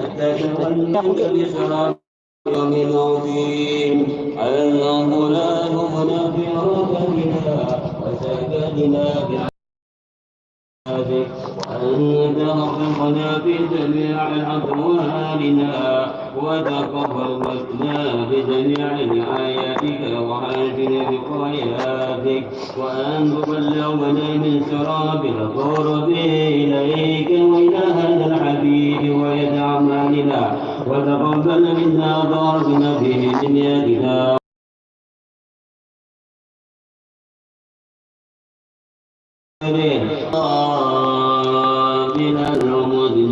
نتوليك بشراب يوم عظيم الله لا نغنى في ركبنا وسجدنا بعبادك وأنت رفقنا في جميع أقوالنا وتقبلنا بجميع رعاياتك وعافنا بقاياتك وأن تبلغنا من سراب القرب إليك وإلى هذا الحبيب وإلى أعمالنا وتقبل منا ضربنا في دنيانا من الرمز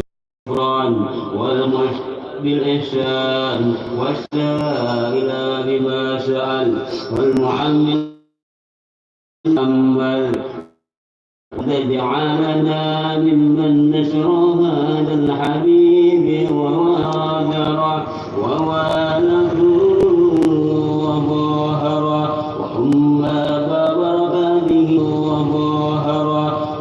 الغفران والمشت بالإحسان والسائل بما سأل والمعمل تجعلنا ممن نشر هذا الحبيب ووادر ووالد وظاهر وحمى بركاته وظاهر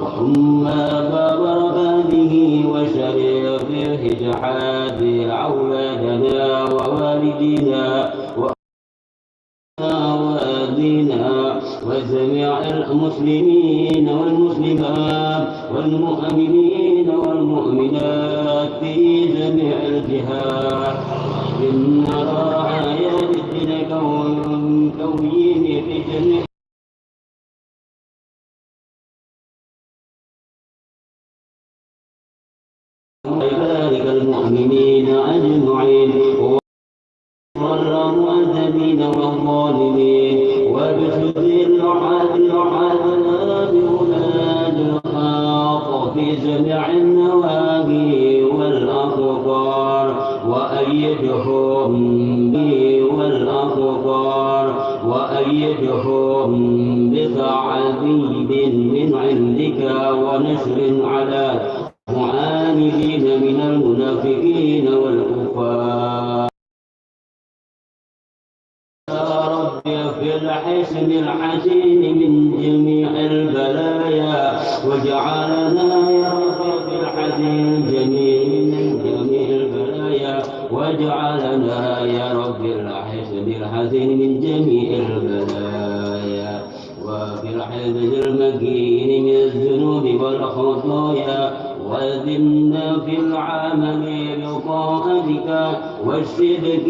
وحمى بركاته وشريف الحجحات أولادنا ووالدينا وأهلنا وجميع المسلمين والمسلمات والمؤمنين والمؤمنات في جميع الجهات إن رعايا الدين كونين في جميع ذلك المؤمنين أجمعين والمعذبين والظالمين وبحفظ العذاب أولاد الحق في جميع النواهي والأقطار وأيدهم بتعذيب من عندك ونشر على معاندين من المنافقين والكفار في الحسن الحسين من جميع البلايا واجعلنا يا رب في الحسن الجميل من جميع البلايا واجعلنا يا رب الحسن الحسين من جميع البلايا وفي الحسن المكين من الذنوب والخطايا وذمنا في العمل بطاعتك والصدق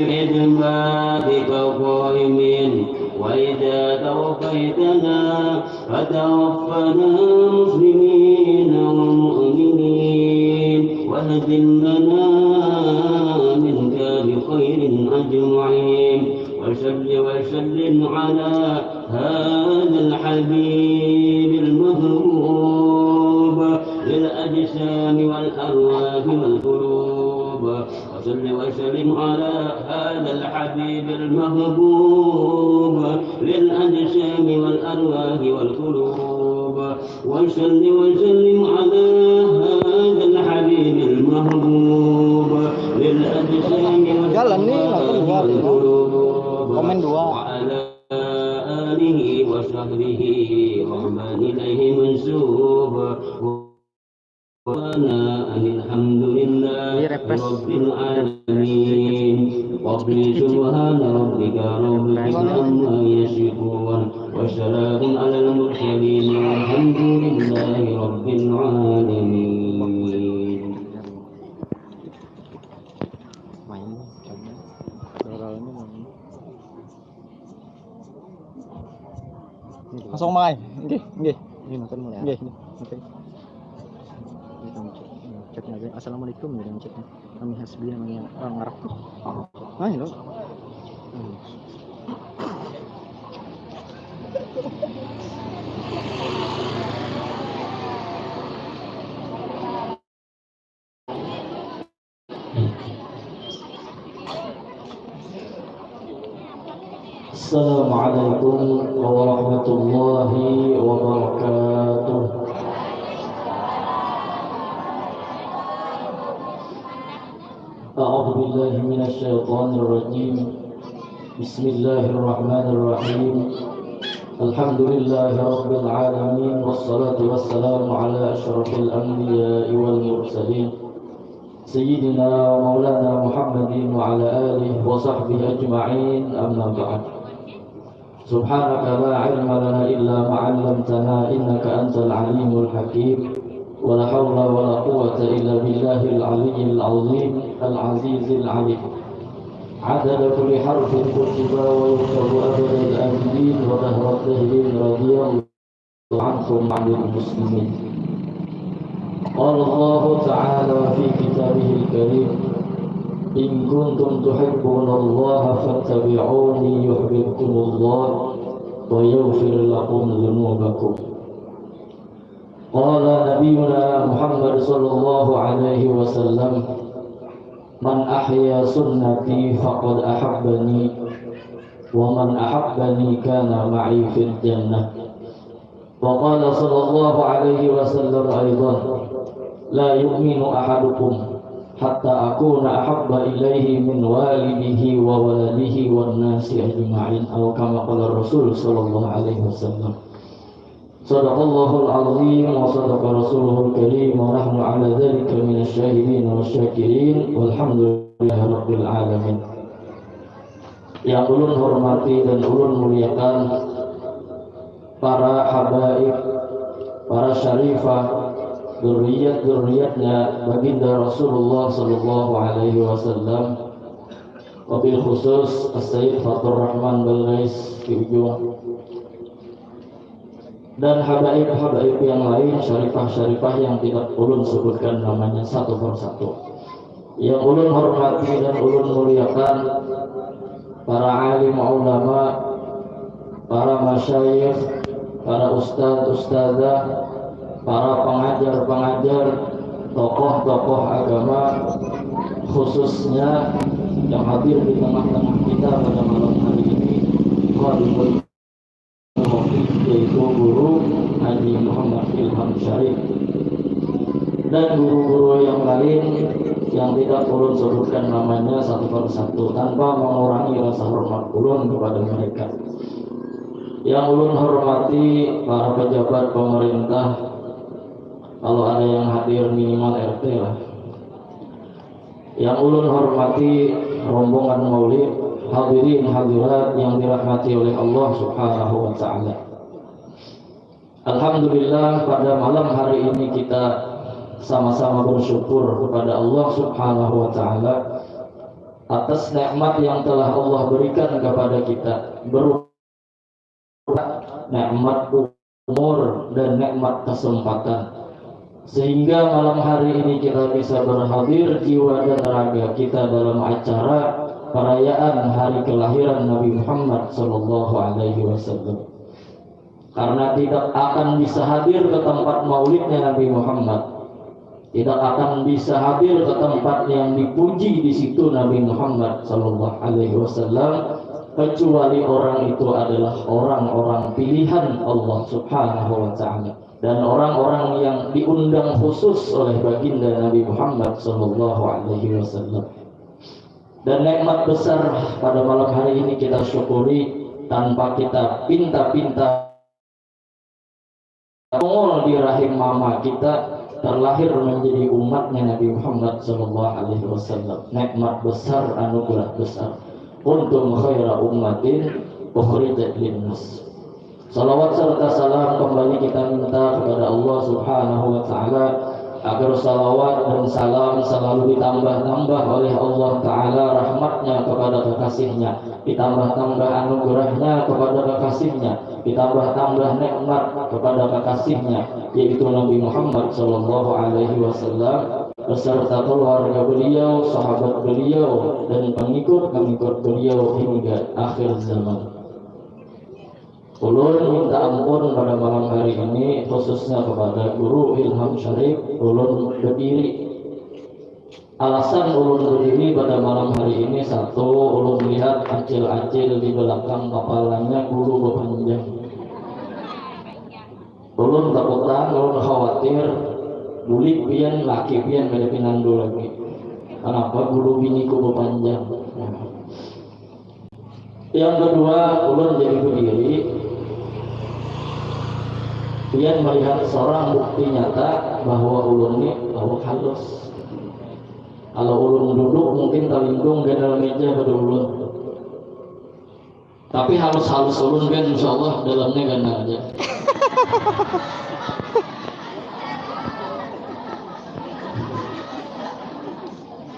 بخدمتك قائمين وإذا توفيتنا فتوفنا مسلمين ومؤمنين واهدنا منك بخير أجمعين وسلم على هذا الحبيب المهروب للأجسام والأرواح والقلوب وسلم على هذا الحبيب المحبوب للأجسام والأرواح والقلوب وسلم على هذا الحبيب المحبوب للأجسام والأرواح والقلوب وعلى آله وصحبه ومن إليه منسوب وأنا الحمد لله رب العالمين وقل سبحان ربك رب العزة عما يصفون وسلام على المرسلين والحمد لله رب العالمين. Langsung main, nggih. Ini nonton mulai. Nggih. Oke. Ceknya aja. Assalamualaikum ya ceknya. Kami hasbi namanya orang Arab tuh. Nah, ini loh. Assalamualaikum warahmatullahi wabarakatuh. A'udzu billahi minasy syaithanir rajim. Bismillahirrahmanirrahim. Alhamdulillahi rabbil alamin wassalatu wassalamu ala asyrafil anbiya'i wal mursalin سيدنا ومولانا محمد وعلى آله وصحبه أجمعين أما بعد سبحانك لا علم لنا إلا ما علمتنا إنك أنت العليم الحكيم ولا حول ولا قوة إلا بالله العلي العظيم العزيز العليم عدد كل حرف كتب ويكتب أبد الآبدين ودهر الدهرين رضي الله عنكم عن المسلمين. قال الله تعالى في كتابه الكريم إن كنتم تحبون الله فاتبعوني يحببكم الله ويغفر لكم ذنوبكم. قال نبينا محمد صلى الله عليه وسلم من أحيا سنتي فقد أحبني ومن أحبني كان معي في الجنة. وقال صلى الله عليه وسلم أيضا لا يؤمن أحدكم حتى أكون أحب إليه من والده وولده والناس أجمعين أو كما قال الرسول صلى الله عليه وسلم. صدق الله العظيم وصدق رسوله الكريم ونحن على ذلك من الشاهدين والشاكرين والحمد لله رب العالمين. Yang ulun hormati dan ulun muliakan para habaib, para syarifah, dzurriyyat-dzurriyyatnya baginda Rasulullah sallallahu alaihi wasallam, wabil khusus As-Sayyid Fatur Rahman Balghais di ujung, dan habaib-habaib yang lain, syarifah-syarifah yang tidak ulun sebutkan namanya satu persatu. Yang ulun hormati dan ulun muliakan para alim ulama, para masyayikh, para ustadz-ustadzah, para pengajar-pengajar, tokoh-tokoh agama, khususnya yang hadir di tengah-tengah kita pada malam hari ini, yaitu guru Haji Muhammad Ilham Syarif, dan guru-guru yang lain yang tidak ulun sebutkan namanya satu persatu tanpa mengurangi rasa hormat ulun kepada mereka. Yang ulun hormati para pejabat pemerintah, kalau ada yang hadir minimal RT lah. Yang ulun hormati rombongan maulid, hadirin hadirat yang dirahmati oleh Allah Subhanahu wa taala. Alhamdulillah, pada malam hari ini kita sama-sama bersyukur kepada Allah Subhanahu wa taala atas nikmat yang telah Allah berikan kepada kita, berupa nikmat umur dan nikmat kesempatan, sehingga malam hari ini kita bisa berhadir jiwa dan raga kita dalam acara perayaan hari kelahiran Nabi Muhammad sallallahu alaihi wasallam. Karena tidak akan bisa hadir ke tempat maulidnya Nabi Muhammad, tidak akan bisa hadir ke tempat yang dipuji di situ Nabi Muhammad sallallahu alaihi wasallam, kecuali orang itu adalah orang-orang pilihan Allah Subhanahu wa taala dan orang-orang yang diundang khusus oleh baginda Nabi Muhammad sallallahu alaihi wasallam. Dan nikmat besar pada malam hari ini kita syukuri tanpa kita pinta-pinta. Di rahim mama kita terlahir menjadi umatnya Nabi Muhammad sallallahu alaihi wasallam. Nikmat besar, anugerah besar. Kuntum khaira ummatin ukhrijat linnas. Salawat serta salam kembali kita minta kepada Allah Subhanahu wa taala agar salawat dan salam selalu ditambah-tambah oleh Allah taala rahmatnya kepada kekasihnya, ditambah-tambah anugerahnya kepada kekasihnya, ditambah-tambah nikmat kepada kekasihnya, yaitu Nabi Muhammad sallallahu alaihi wasallam beserta keluarga beliau, sahabat beliau, dan pengikut-pengikut beliau hingga akhir zaman. Ulun minta ampun pada malam hari ini khususnya kepada Guru Ilham Syarif. Ulun berdiri. Alasan ulun berdiri pada malam hari ini, satu, ulun lihat acil-acil di belakang kepalanya guru bepanjang. Ulun takutan, ulun khawatir bulik pian laki pian pada pinandu lagi. Kenapa guru biniku bepanjang? Yang kedua, ulun jadi berdiri. Pian melihat seorang bukti nyata bahwa ulun ini awak halus. Kalau ulun duduk mungkin terlindung di dalam meja pada ulun. Tapi halus-halus ulun kan insya Allah dalamnya gana aja.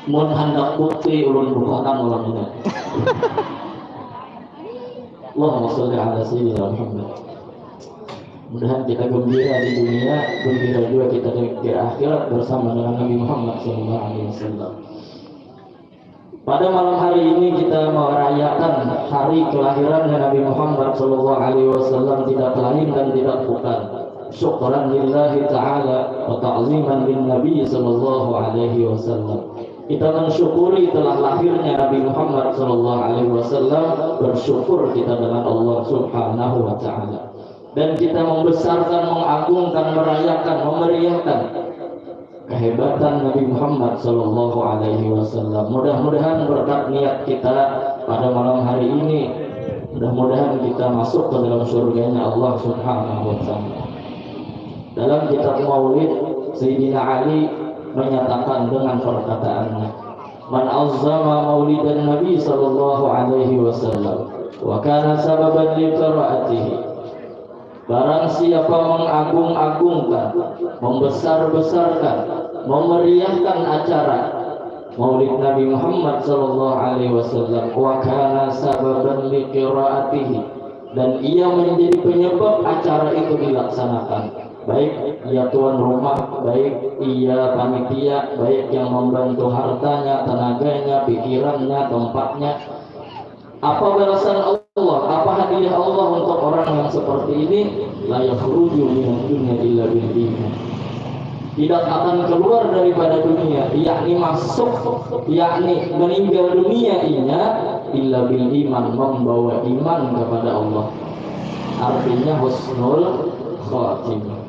Mun hendak bukti ulun bukakan ulun ini. Allahumma sholli ala sayyidina Muhammad. Mudah-mudahan kita gembira di dunia, gembira juga kita di akhirat bersama dengan Nabi Muhammad SAW. Pada malam hari ini kita merayakan hari kelahiran Nabi Muhammad SAW, tidak lain dan tidak bukan. Syukran lillahi ta'ala wa ta'ziman lin Nabi SAW. Kita mensyukuri telah lahirnya Nabi Muhammad SAW, bersyukur kita dengan Allah Subhanahu wa Ta'ala. Dan kita membesarkan, mengagungkan, merayakan, memeriahkan kehebatan Nabi Muhammad SAW. Mudah-mudahan berkat niat kita pada malam hari ini, mudah-mudahan kita masuk ke dalam surganya Allah Subhanahu wa Ta'ala. Dalam kitab Maulid, Sayyidina Ali menyatakan dengan perkataannya, "Man azzama maulidan Nabi sallallahu alaihi wasallam wa kana sababan li qiraatihi." Barang siapa mengagung-agungkan, membesar-besarkan, memeriahkan acara Maulid Nabi Muhammad sallallahu alaihi wasallam, wa kana sababan li qiraatihi, dan ia menjadi penyebab acara itu dilaksanakan, baik ia tuan rumah, baik ia panitia, baik yang membantu hartanya, tenaganya, pikirannya, tempatnya. Apa balasan Allah, apa hadiah Allah untuk orang yang seperti ini? La yakhruju minad dunya illa bil iman. Tidak akan keluar daripada dunia, yakni masuk, yakni meninggal dunia inya illa bil iman, membawa iman kepada Allah. Artinya husnul khatimah.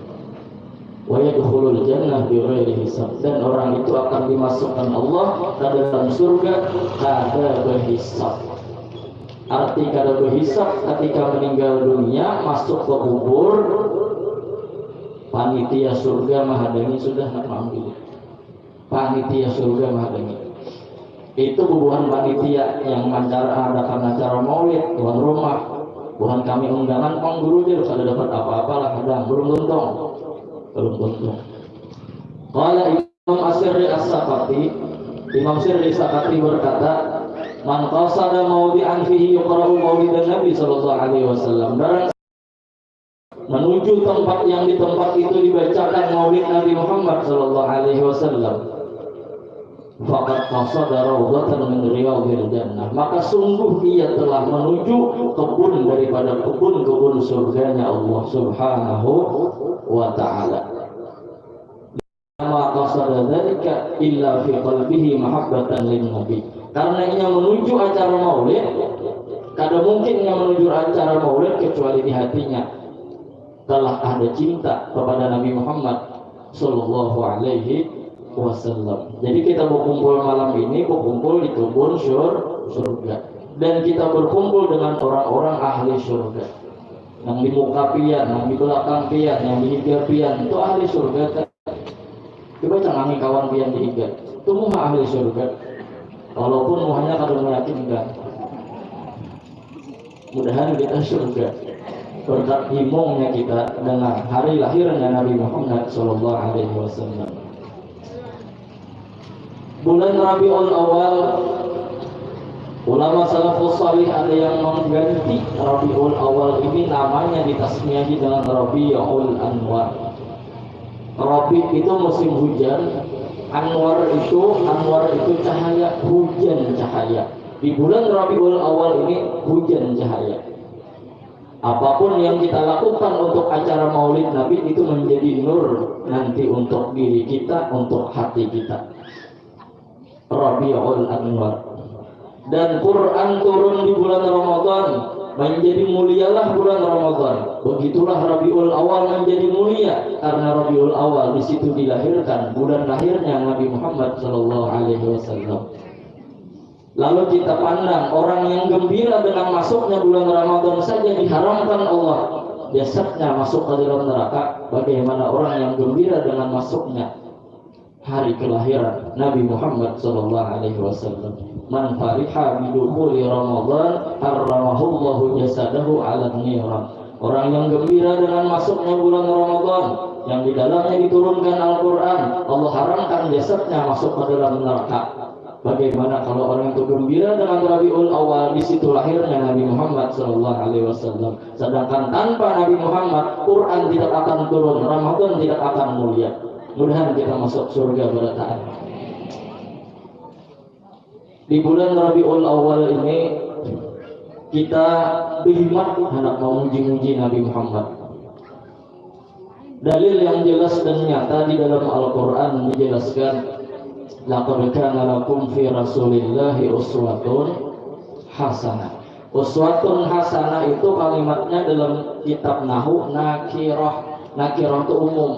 Wa yadkhulul jannah bighairi hisab, dan orang itu akan dimasukkan Allah ke dalam surga kada berhisab. Arti kada berhisab, ketika meninggal dunia masuk ke kubur, panitia surga mahadangi sudah mengambil. Panitia surga mahadangi. Itu bubuhan panitia yang adakan acara maulid, tuan rumah. Bukan kami undangan pengguru dia harus ada dapat apa-apa lah, kadang belum untung. Qala Imam As-Sirri As-Saqati, Imam Sirri As-Saqati berkata, "Man qasada mawdi'an fihi yuqra'u maulidan Nabi sallallahu alaihi wasallam." Barang menuju tempat yang di tempat itu dibacakan maulid Nabi Muhammad sallallahu alaihi wasallam, faqad qasada rawdatan min riyadil jannah, maka sungguh ia telah menuju kebun daripada kebun-kebun surganya Allah Subhanahu wa ta'ala. Ma qasada dzalika illa fi qalbihi mahabbatan lin nabi. Karena ia menuju acara maulid, kada mungkin ia menuju acara maulid kecuali di hatinya telah ada cinta kepada Nabi Muhammad sallallahu alaihi wasallam. Jadi kita berkumpul malam ini, berkumpul di kebun surga, dan kita berkumpul dengan orang-orang ahli surga. Yang di muka pian, yang di belakang pian, yang di higa pian, itu ahli surga. Coba cangangi kawan pian di higa, itu muha ahli surga. Walaupun muhanya kadang meyakinkan. Mudahan kita surga berkat himungnya kita dengan hari lahirnya Nabi Muhammad sallallahu alaihi wasallam. Bulan Rabiul Awal, ulama salafus salih ada yang mengganti Rabiul Awal ini namanya ditasmiyahi dengan Rabiul Anwar. Rabi itu musim hujan, Anwar itu cahaya, hujan cahaya. Di bulan Rabiul Awal ini hujan cahaya. Apapun yang kita lakukan untuk acara maulid Nabi itu menjadi nur nanti untuk diri kita, untuk hati kita. Rabiul Anwar. Dan Quran turun di bulan Ramadan, menjadi mulialah bulan Ramadan. Begitulah Rabiul Awal menjadi mulia karena Rabiul Awal di situ dilahirkan bulan lahirnya Nabi Muhammad sallallahu alaihi wasallam. Lalu kita pandang orang yang gembira dengan masuknya bulan Ramadan saja diharamkan Allah, jasadnya masuk ke dalam neraka. Bagaimana orang yang gembira dengan masuknya hari kelahiran Nabi Muhammad sallallahu alaihi wasallam. Man fariha bidukhuli Ramadan harramahullahu jasadahu 'ala niran. Orang yang gembira dengan masuknya bulan Ramadan yang di dalamnya diturunkan Al-Qur'an, Allah haramkan jasadnya masuk ke dalam neraka. Bagaimana kalau orang itu gembira dengan Rabiul Awal, di situ lahirnya Nabi Muhammad sallallahu alaihi wasallam. Sedangkan tanpa Nabi Muhammad, Quran tidak akan turun, Ramadan tidak akan mulia. Mudah-mudahan kita masuk surga pada taat. Di bulan Rabiul Awal ini kita berhimmat hendak memuji-muji Nabi Muhammad. Dalil yang jelas dan nyata di dalam Al-Quran menjelaskan, laqad kana lakum fi Rasulillahi uswatun hasanah. Uswatun hasanah itu kalimatnya dalam kitab Nahwu nakirah. Nakirah itu umum.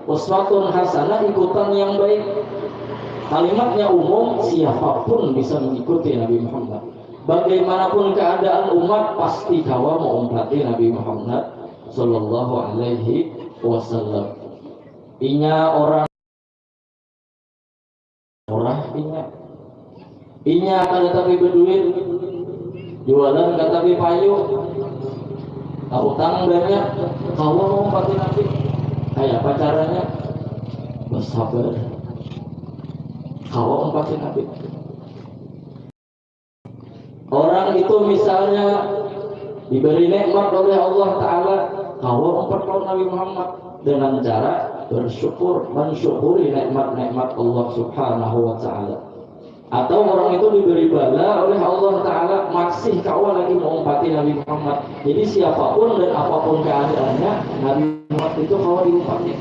Uswatun hasanah ikutan yang baik. Kalimatnya umum, siapapun bisa mengikuti Nabi Muhammad. Bagaimanapun keadaan umat, pasti kawa mau umpati Nabi Muhammad sallallahu alaihi wasallam. Inya orang inya kada tapi berduit, jualan kada tapi payu, utang banyak, kawa mau umpati Nabi. Kayak apa caranya? Bersabar. Kawa umpati Nabi. Orang itu misalnya diberi nikmat oleh Allah Ta'ala, kawa umpati Nabi Muhammad dengan cara bersyukur, mensyukuri nikmat-nikmat Allah Subhanahu wa Ta'ala. Atau orang itu diberi bala oleh Allah Ta'ala, masih kawa lagi mengumpati Nabi Muhammad. Jadi siapapun dan apapun keadaannya, Nabi Muhammad itu kawa diumpati,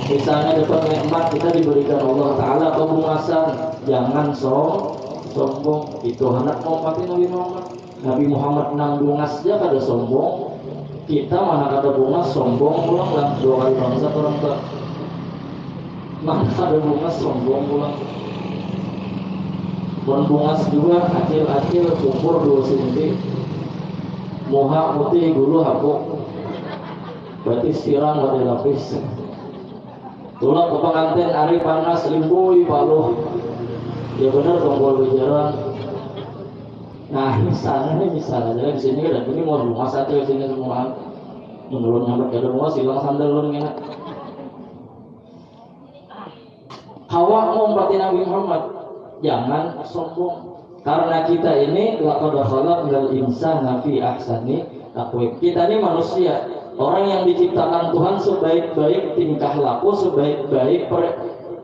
Misalnya dapat nikmat kita diberikan Allah Ta'ala kebungasan, jangan sombong. Itu hendak mengumpati Nabi Muhammad. Nabi Muhammad nang bungas aja kada sombong, kita mana kada bungas sombong pulang lah. Dua kali bangsa orang tak mana kada bungas sombong pulang. Pun bungas juga acil-acil ukur 2 cm, moha putih dulu hapuk, berarti sirang kada lapis. Tulang ke pengantin hari panas limbui paluh, ya benar tombol berjalan. Nah misalnya jadi di sini kan ini mau rumah satu di sini semua menurut nyampe ada rumah silang sandal lu enak. Hawa mau umpati Nabi Muhammad, jangan sombong. Karena kita ini laqad khalaqnal insana fi ahsani taqwim. Kita ini manusia, orang yang diciptakan Tuhan sebaik-baik tingkah laku, sebaik-baik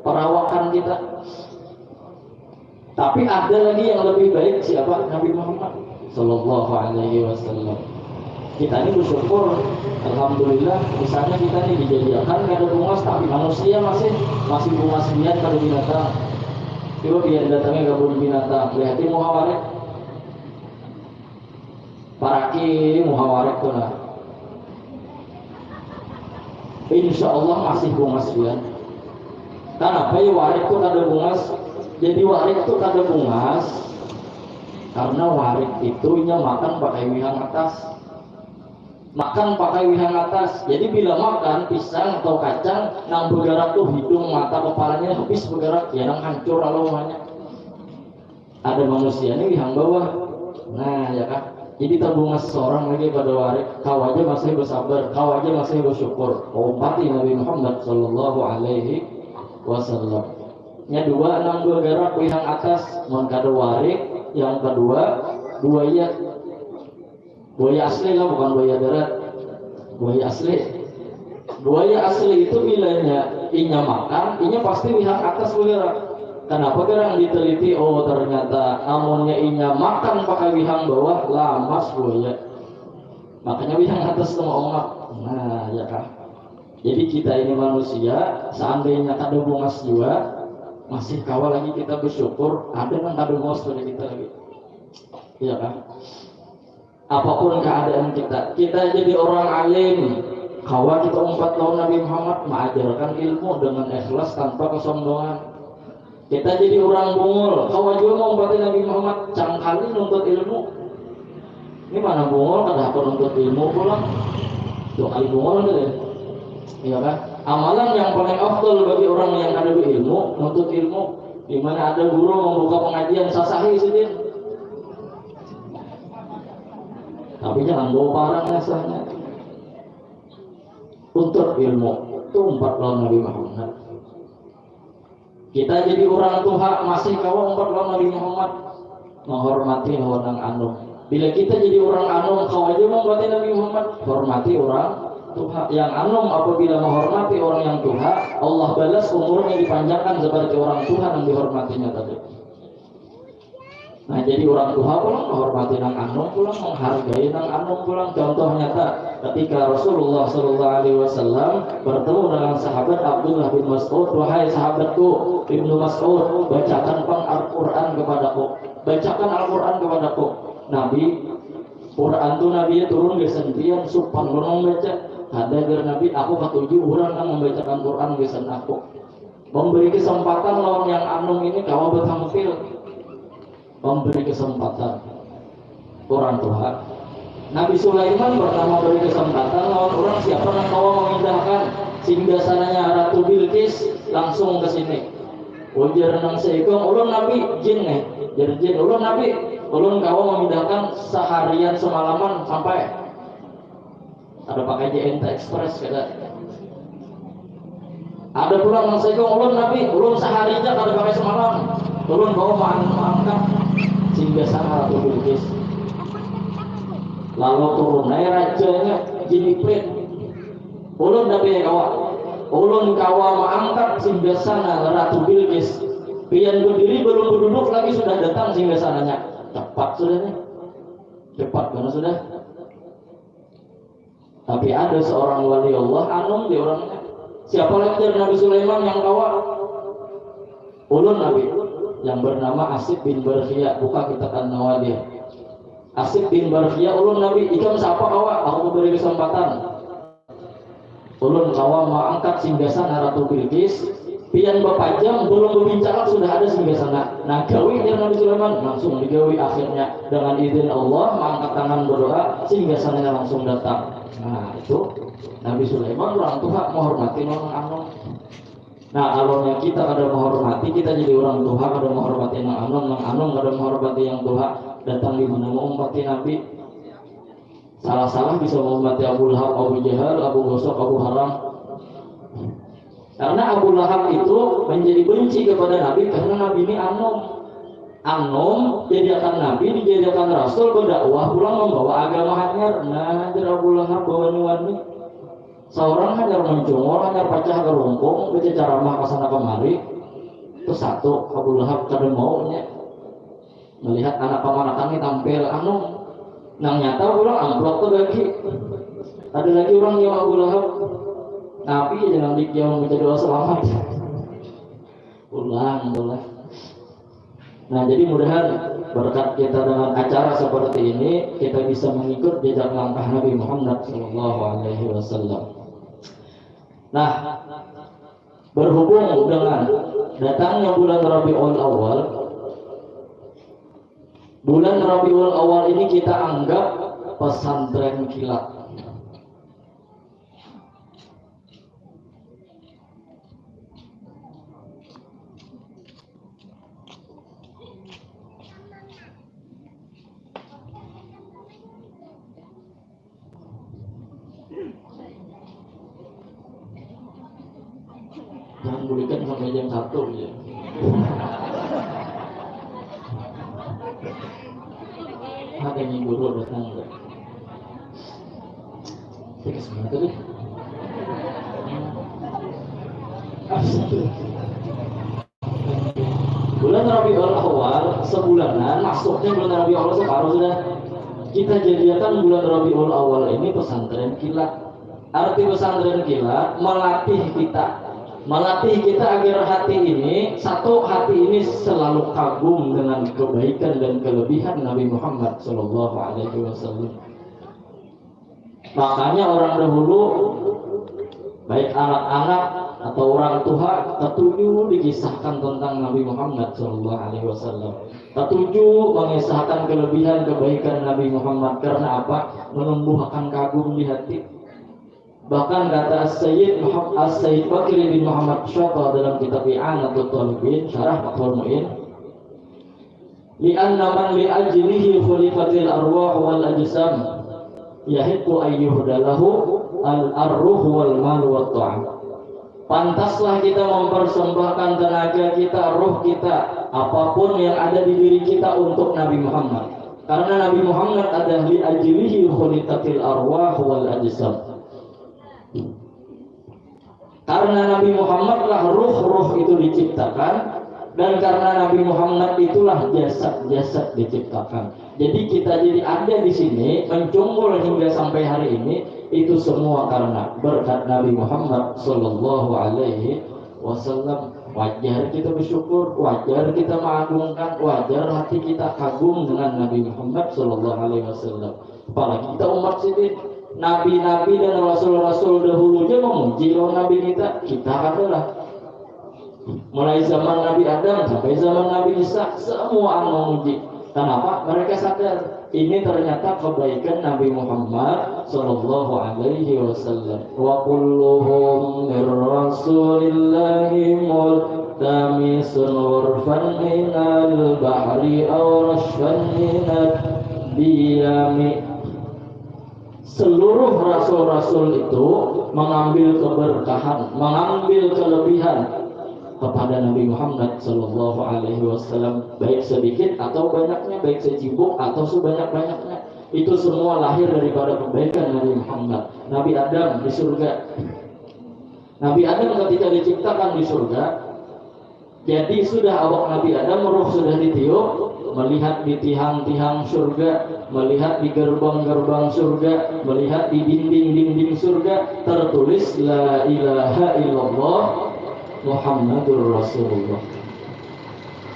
perawakan kita. Tapi ada lagi yang lebih baik, siapa? Nabi Muhammad sallallahu alaihi wasallam. Kita ini bersyukur, alhamdulillah, misalnya kita ini dijadikan kada bungas, tapi manusia masih bungas biar kada binatang. Coba biar datangnya gabung binatang, lihatin muhawarik. Paraki muhawarik tuh nah. Insya Allah masih bungas biar. Kenapa ya warik tuh kada bungas? Jadi warik itu kada bungas karena warik itu makan pakai wihang atas. Jadi bila makan pisang atau kacang nang bergerak tuh hidung, mata, kepalanya habis bergerak, ya nang hancur alauhannya. Ada manusia ini wihang bawah. Nah ya kan. Jadi terbungas seorang lagi pada warik, kau aja masih bersabar, kau aja masih bersyukur. Umpati Nabi Muhammad sallallahu alaihi wasallam. Yang dua, nang bergerak wihang atas, mon kada warik. Yang kedua, buaya asli lah, bukan buaya darat. Buaya asli itu bilanya inya makan, inya pasti wihang atas bergerak. Kenapa gerang diteliti? Oh ternyata amunnya inya makan pakai wihang bawah, lamas buaya. Makanya wihang atas sama omak. Nah ya kan. Jadi kita ini manusia, seandainya kada bungas juga, masih kawal lagi kita bersyukur, ada yang kada bungas pada kita lagi. Iya kan? Apapun keadaan kita jadi orang alim. Kawal kita 4 tahun Nabi Muhammad mengajarkan ilmu dengan ikhlas tanpa kesombongan. Kita jadi orang bungul, kawal juga mau umpati Nabi Muhammad cangkali nuntut ilmu. Ini mana bungul kada apa nuntut ilmu pulang? 2 kali bungul gitu ya. Iya kan? Amalan yang paling afdal bagi orang yang ada ilmu, menuntut ilmu, di mana ada guru membuka pengajian sasahi sidin. Tapi jangan bawa parang rasanya. Untuk ilmu, tumpat lawan Nabi Muhammad. Kita jadi orang tua masih kawan umpat lawan Nabi Muhammad, menghormati orang anu. Bila kita jadi orang anu, kau aja menghormati Nabi Muhammad, hormati orang Tuhan yang anum. Apabila menghormati orang yang Tuhan, Allah balas umurnya dipanjangkan seperti orang Tuhan yang dihormatinya tadi. Nah, jadi orang Tuhan pulang menghormati nang anum, pulang menghargai nang anum, pulang. Contoh nyata ketika Rasulullah SAW bertemu dengan sahabat Abdullah bin Mas'ud, wahai sahabatku Ibnu Mas'ud, bacakan Al-Quran kepadaku, bacakan Al-Quran kepadaku. Nabi Quran itu Nabi turun ke sentian supan belum baca. Ada dari Nabi, aku ketujuh orang yang membacakan Quran gesan aku. Memberi kesempatan lawan yang anum ini kau bertampil. Memberi kesempatan orang tua. Nabi Sulaiman pernah memberi kesempatan lawan orang siapa yang kau memindahkan sehingga sananya Ratu Bilqis langsung ke sini. Ujar nang seikong ulun Nabi jin nih, jadi jin ulun Nabi, ulun kau memindahkan seharian semalaman sampai ada pakai JNT Express kada. Ada pula nang seikong ulun Nabi, ulun sehari aja kada pakai semalam, ulun kau mangkat sehingga sana Ratu Bilqis. Lalu turun naik rajanya jin Ifrit. Ulun Nabi kawa. Ulun kawa mengangkat sehingga sana Ratu Bilqis. Pian berdiri belum berduduk lagi sudah datang sehingga sananya. Cepat sudahnya. Cepat karena sudah. Tapi ada seorang wali Allah anum di orangnya. Siapa lagi dari Nabi Sulaiman yang kawa? Ulun Nabi yang bernama Asib bin Barkhia. Buka kitab An-Nawadir. Asib bin Barkhia ulun Nabi ikam siapa kawa? Aku beri kesempatan. Ulun kawa mau angkat singgasana Ratu Bilqis. Pian bapak jam belum berbicara sudah ada singgasana. Nah gawi dari Nabi Sulaiman langsung digawi akhirnya dengan izin Allah mengangkat tangan berdoa singgasananya langsung datang. Nah itu Nabi Sulaiman orang Tuhan menghormati orang anu. Nah alurnya kita kada menghormati, kita jadi orang Tuhan kada menghormati nang anu kada menghormati yang Tuhan. Datang di mana menghormati Nabi. Salah-salah bisa menghormati Abu Lahab, Abu Jahal, Abu Gosok, Abu Haram. Karena Abu Lahab itu menjadi benci kepada Nabi karena Nabi ini anom jadikan Nabi, dijadikan Rasul, berdakwah pulang membawa agama hanyar. Nah, jadi Abu Lahab bawa wani. Seorang hanyar mencungol, hanyar pecah kerumpung, baca ceramah kesana kemari. Itu satu, Abu Lahab kada maunya melihat anak pemanakan ini tampil anom. Nang nyata pulang amplop tuh lagi. Ada lagi orang yang Abu Lahab. Nabi jangan dikiam baca doa selamat. Ulang. Nah jadi mudahan berkat kita dengan acara seperti ini kita bisa mengikut jejak langkah Nabi Muhammad SAW. Nah berhubung dengan datangnya bulan Rabiul Awal. Bulan Rabiul Awal ini kita anggap pesantren kilat. Jangan berikan sampai jam 1 ya. Ada yang guru datang enggak? Kita semua tadi. Bulan Rabiul Awal sebulanan, maksudnya bulan Rabiul Awal separuh sudah. Kita jadikan bulan Rabiul Awal ini pesantren kilat. Arti pesantren kilat melatih kita agar hati ini, satu hati ini selalu kagum dengan kebaikan dan kelebihan Nabi Muhammad SAW. Makanya orang dahulu, baik anak-anak atau orang tua, ketujuh dikisahkan tentang Nabi Muhammad SAW. Ketujuh mengisahkan kelebihan kebaikan Nabi Muhammad karena apa? Menumbuhkan kagum di hati. Bahkan kata As-Sayyid Bakri bin Muhammad Syata dalam kitab I'anatul Talibin syarah Fathul Mu'in, li'anna man li'ajlihi khuliqatil arwah wal ajsam yahiqqu ayyuhdalahu al-arruh wal mal wat ta'am. Pantaslah kita mempersembahkan tenaga kita, roh kita, apapun yang ada di diri kita untuk Nabi Muhammad. Karena Nabi Muhammad adalah li'ajlihi khuliqatil arwah wal ajsam. Karena Nabi Muhammadlah ruh-ruh itu diciptakan, dan karena Nabi Muhammad itulah jasad-jasad diciptakan. Jadi kita jadi ada di sini mencumbul hingga sampai hari ini, itu semua karena berkat Nabi Muhammad Sallallahu Alaihi Wasallam. Wajar kita bersyukur, wajar kita mengagungkan, wajar hati kita kagum dengan Nabi Muhammad Sallallahu Alaihi Wasallam. Apalagi kita umat sini. Nabi-nabi dan rasul-rasul dahulunya memuji roh Nabi kita adalah mulai zaman Nabi Adam sampai zaman Nabi Isa semua memuji. Kenapa? Mereka sadar ini ternyata kebaikan Nabi Muhammad Sallallahu Alaihi Wasallam. Wa kulluhum mir rasulillahi multamisun urfan minal bahri aw rashfan minal biyami. Seluruh rasul-rasul itu mengambil keberkahan, mengambil kelebihan kepada Nabi Muhammad Sallallahu Alaihi Wasallam, baik sedikit atau banyaknya, baik secibuk atau sebanyak-banyaknya, itu semua lahir daripada kebaikan Nabi Muhammad. Nabi Adam di surga, Nabi Adam ketika diciptakan di surga, jadi sudah awak Nabi Adam, roh sudah ditiup, melihat di tiang-tiang surga, melihat di gerbang-gerbang surga, melihat di dinding-dinding surga tertulis La ilaha illallah Muhammadur Rasulullah.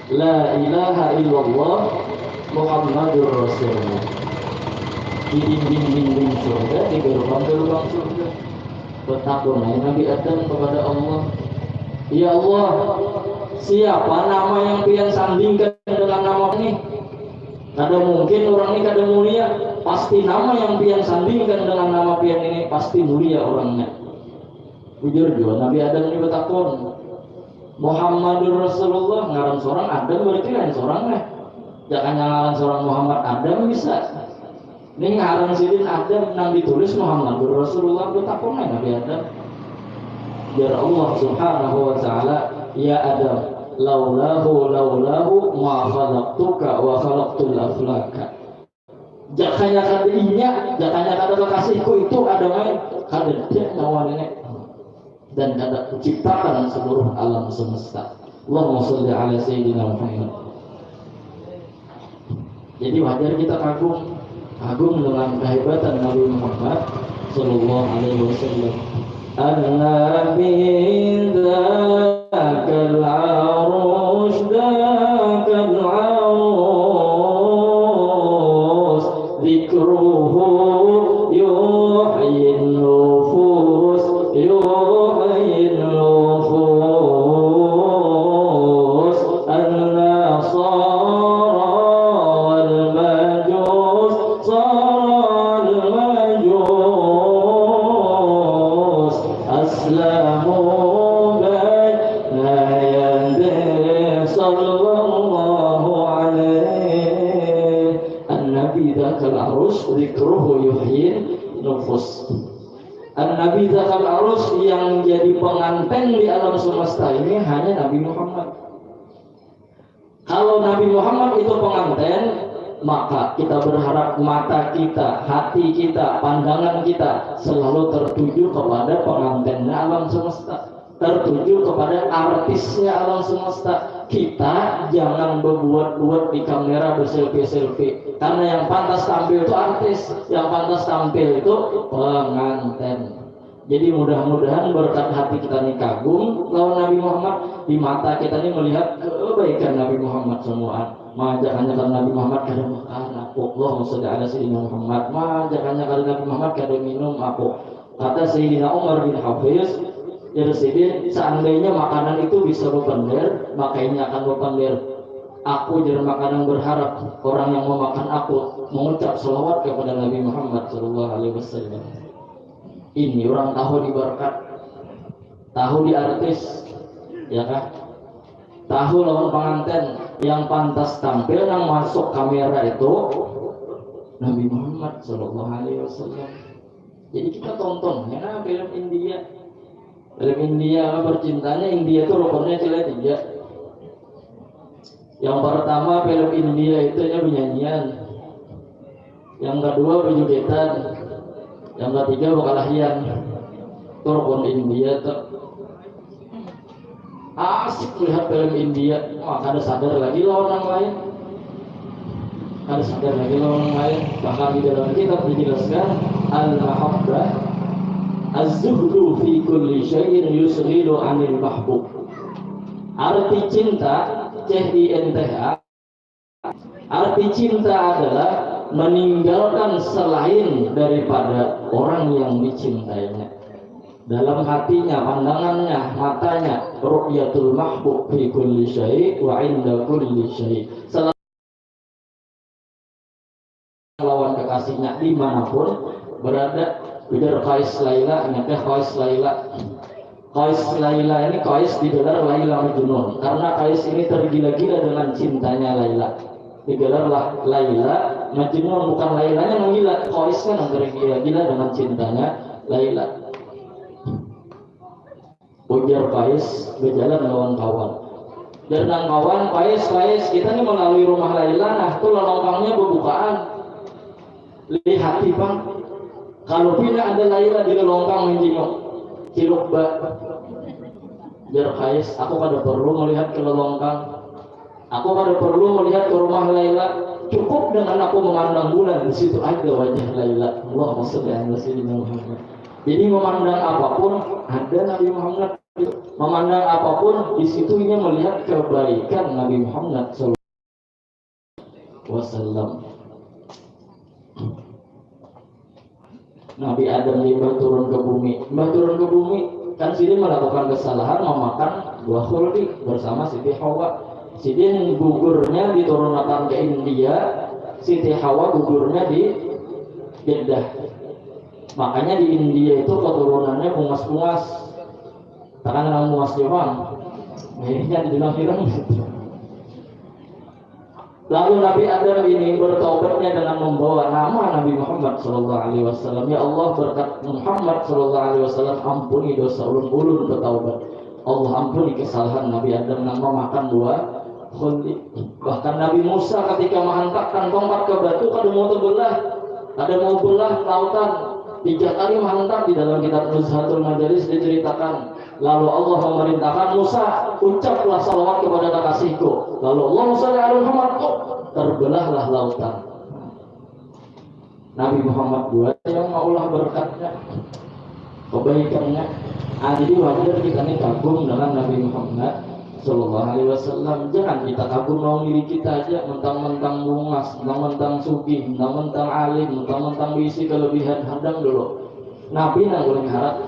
La ilaha illallah Muhammadur Rasulullah. Di dinding-dinding surga, di gerbang-gerbang surga, bertakwalah Nabi Adam kepada Allah, ya Allah, siapa nama yang pian sandingkan dengan nama ini? Kada mungkin orang ini kada mulia. Pasti nama yang pian sandingkan dengan nama pian ini pasti mulia orangnya. Jujur juga Nabi Adam ini bertakon Muhammadur Rasulullah, ngaran seorang Adam berarti lain seorang lah. Jangan ngaran seorang Muhammad Adam bisa. Ini ngaran sidin Adam nang ditulis Muhammadur Rasulullah, bertakon Nabi Adam. Biar Allah Subhanahu wa taala, ya Adam, laulahu ma khalaqtuka wa khalaqtul aflaka. Jakanya kadainya, jakanya kada kekasihku itu ada main kada dia nawarnya dan kada ciptakan seluruh alam semesta. Allahumma shalli ala sayyidina Muhammad. Jadi wajar kita kagum dengan kehebatan Nabi Muhammad sallallahu alaihi wasallam. An-Nabi dzakal arus dzakal arus dzikruhu yuhyin nufus yuhyin nufus an-nasara wal majus sara al majus aslamu baina yaday sallallahu alaihi. An-Nabi dzakal arus dzikruhu yuhyin nufus. An-Nabi dzakal arus yang jadi pengantin di alam semesta ini hanya Nabi Muhammad. Kalau Nabi Muhammad itu pengantin, maka kita berharap mata kita, hati kita, pandangan kita selalu tertuju kepada pengantinnya alam semesta, tertuju kepada artisnya alam semesta. Kita jangan berbuat-buat di kamera berselfie-selfie, karena yang pantas tampil itu artis, yang pantas tampil itu pengantin. Jadi mudah-mudahan berkat hati kita ini kagum lawan Nabi Muhammad, di mata kita ini melihat kebaikan Nabi Muhammad semua. Majakannya kalau Nabi Muhammad kada makan aku, Allahumma sholli ala sayyidina Muhammad. Majakannya kalau Nabi Muhammad kada minum aku. Kata Sayyidina Umar bin Hafiz, jadi seandainya makanan itu bisa berpender, maka ini akan berpender. Aku jadi makanan berharap orang yang mau makan aku mengucap salawat kepada Nabi Muhammad sallallahu alaihi wasallam. Ini orang tahu di berkat, tahu di artis, ya kan? Tahu lawan pengantin yang pantas tampil yang masuk kamera itu Nabi Muhammad Shallallahu Alaihi Wasallam. Jadi kita tonton ya film India. Film India percintanya India itu rukunnya cila 3. Yang pertama film India itu ya penyanyian. Yang kedua berjogetan. Yang ketiga berkelahian. Itu rukun India tuh. Asik lihat film India, kada sadar lagi lawan orang lain. Kada sadar lagi lawan orang lain. Bahkan di dalam kitab dijelaskan al-mahabbah az-zuhdu fi kulli syai'in yusghilu 'anil mahbub. Arti cinta, CINTA. Arti cinta adalah meninggalkan selain daripada orang yang dicintainya. Dalam hatinya, pandangannya, matanya, ru'yatul mahbub fi kulli syai' wa 'inda kulli syai'. Selalu lawan kekasihnya dimanapun berada. Biar Qais Laila, ingatnya Qais Laila. Qais Laila ini Qais digelar Laila Majnun karena Qais ini tergila-gila dengan cintanya Laila. Digelarlah Laila Majnun, bukan Lailanya yang gila, Qais kan yang tergila-gila dengan cintanya Laila. Ujar Qais berjalan lawan kawan. Dan kawan Qais kita ini melalui rumah Laila, nah itu lolongkangnya berbukaan. Lihat bang, kalau tidak ada Laila di lolongkang menjenguk ciluk bak. Ujar Qais, aku kada perlu melihat ke lolongkang. Aku kada perlu melihat ke rumah Laila. Cukup dengan aku memandang bulan, di situ ada wajah Laila. Allahumma shalli ala sayyidina Muhammad. Jadi memandang apapun ada Nabi Muhammad. Memandang apapun di situnya melihat kebaikan Nabi Muhammad SAW. Nabi Adam ini turun ke bumi. Turun ke bumi kan sini melakukan kesalahan memakan buah khuldi bersama Siti Hawa. Siti gugurnya diturunkan ke India, Siti Hawa gugurnya di Jeddah. Makanya di India itu keturunannya bungas-bungas. Takkan orang muas doang. Akhirnya di dalam film. Lalu Nabi Adam ini bertaubatnya dengan membawa nama Nabi Muhammad Sallallahu Alaihi Wasallam. Ya Allah, berkat Muhammad Sallallahu Alaihi Wasallam, ampuni dosa ulun-ulun bertaubat. Allah ampuni kesalahan Nabi Adam yang memakan buah khuldi. Bahkan Nabi Musa ketika menghantarkan tongkat ke batu, kada mau terbelah, kada mau belah lautan. 3 kali menghantar. Di dalam kitab Nuzhatul Majalis diceritakan. Lalu Allah memerintahkan Musa, ucaplah salawat kepada kekasihku. Lalu Allah shalli ala Muhammad, terbelahlah lautan. Nabi Muhammad buat yang maulah berkatnya, kebaikannya. Jadi wajar kita ini kagum dengan Nabi Muhammad Sallallahu Alaihi Wasallam. Jangan kita kagum dengan diri kita aja, mentang-mentang bungas, mentang-mentang sugih, mentang-mentang alim, mentang-mentang berisi kelebihan. Hadang dulu Nabi yang boleh harap.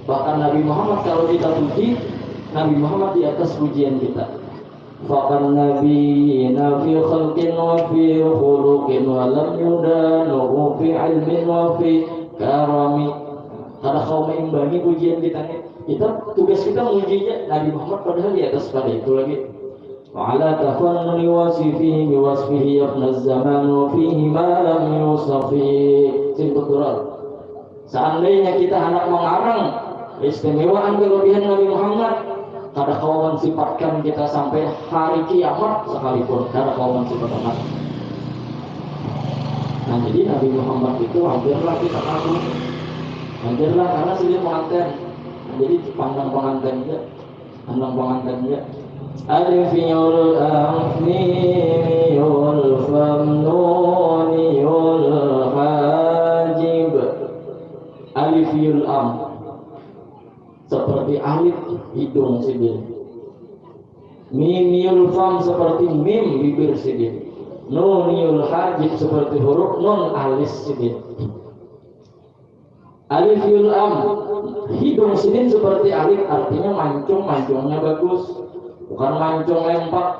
Bahkan Nabi Muhammad kalau kita puji, Nabi Muhammad di atas pujian kita. Faqan Nabi fi khalqin wa fi khuluqin wa lam yudanu fi ilmin wa fi karami. Kada kau meimbangi pujian kita nih. Tugas kita memujinya Nabi Muhammad padahal di atas pada itu lagi. Wa ala tafannuni wasifihi bi wasfihi yafna az-zaman wa fihi ma lam yusafi. Simputural. Seandainya kita hendak mengarang istimewaan kelebihan Nabi Muhammad, kada kau mensifatkan kita sampai hari kiamat sekalipun, kada kau mensifatkan. Nah jadi Nabi Muhammad itu hampirlah kita kagum, hampirlah karena sini pengantin. Nah, jadi pandang pengantin dia, pandang pengantin dia. Alifiyul afniyul famnuniyul hajib. Alifiyul am seperti alif hidung sidin, mimiul fam seperti mim bibir sidin, nuniul hajib seperti huruf nun alis sidin. Alifiyul am hidung sidin seperti alif, artinya mancung, mancungnya bagus, bukan mancung lempak,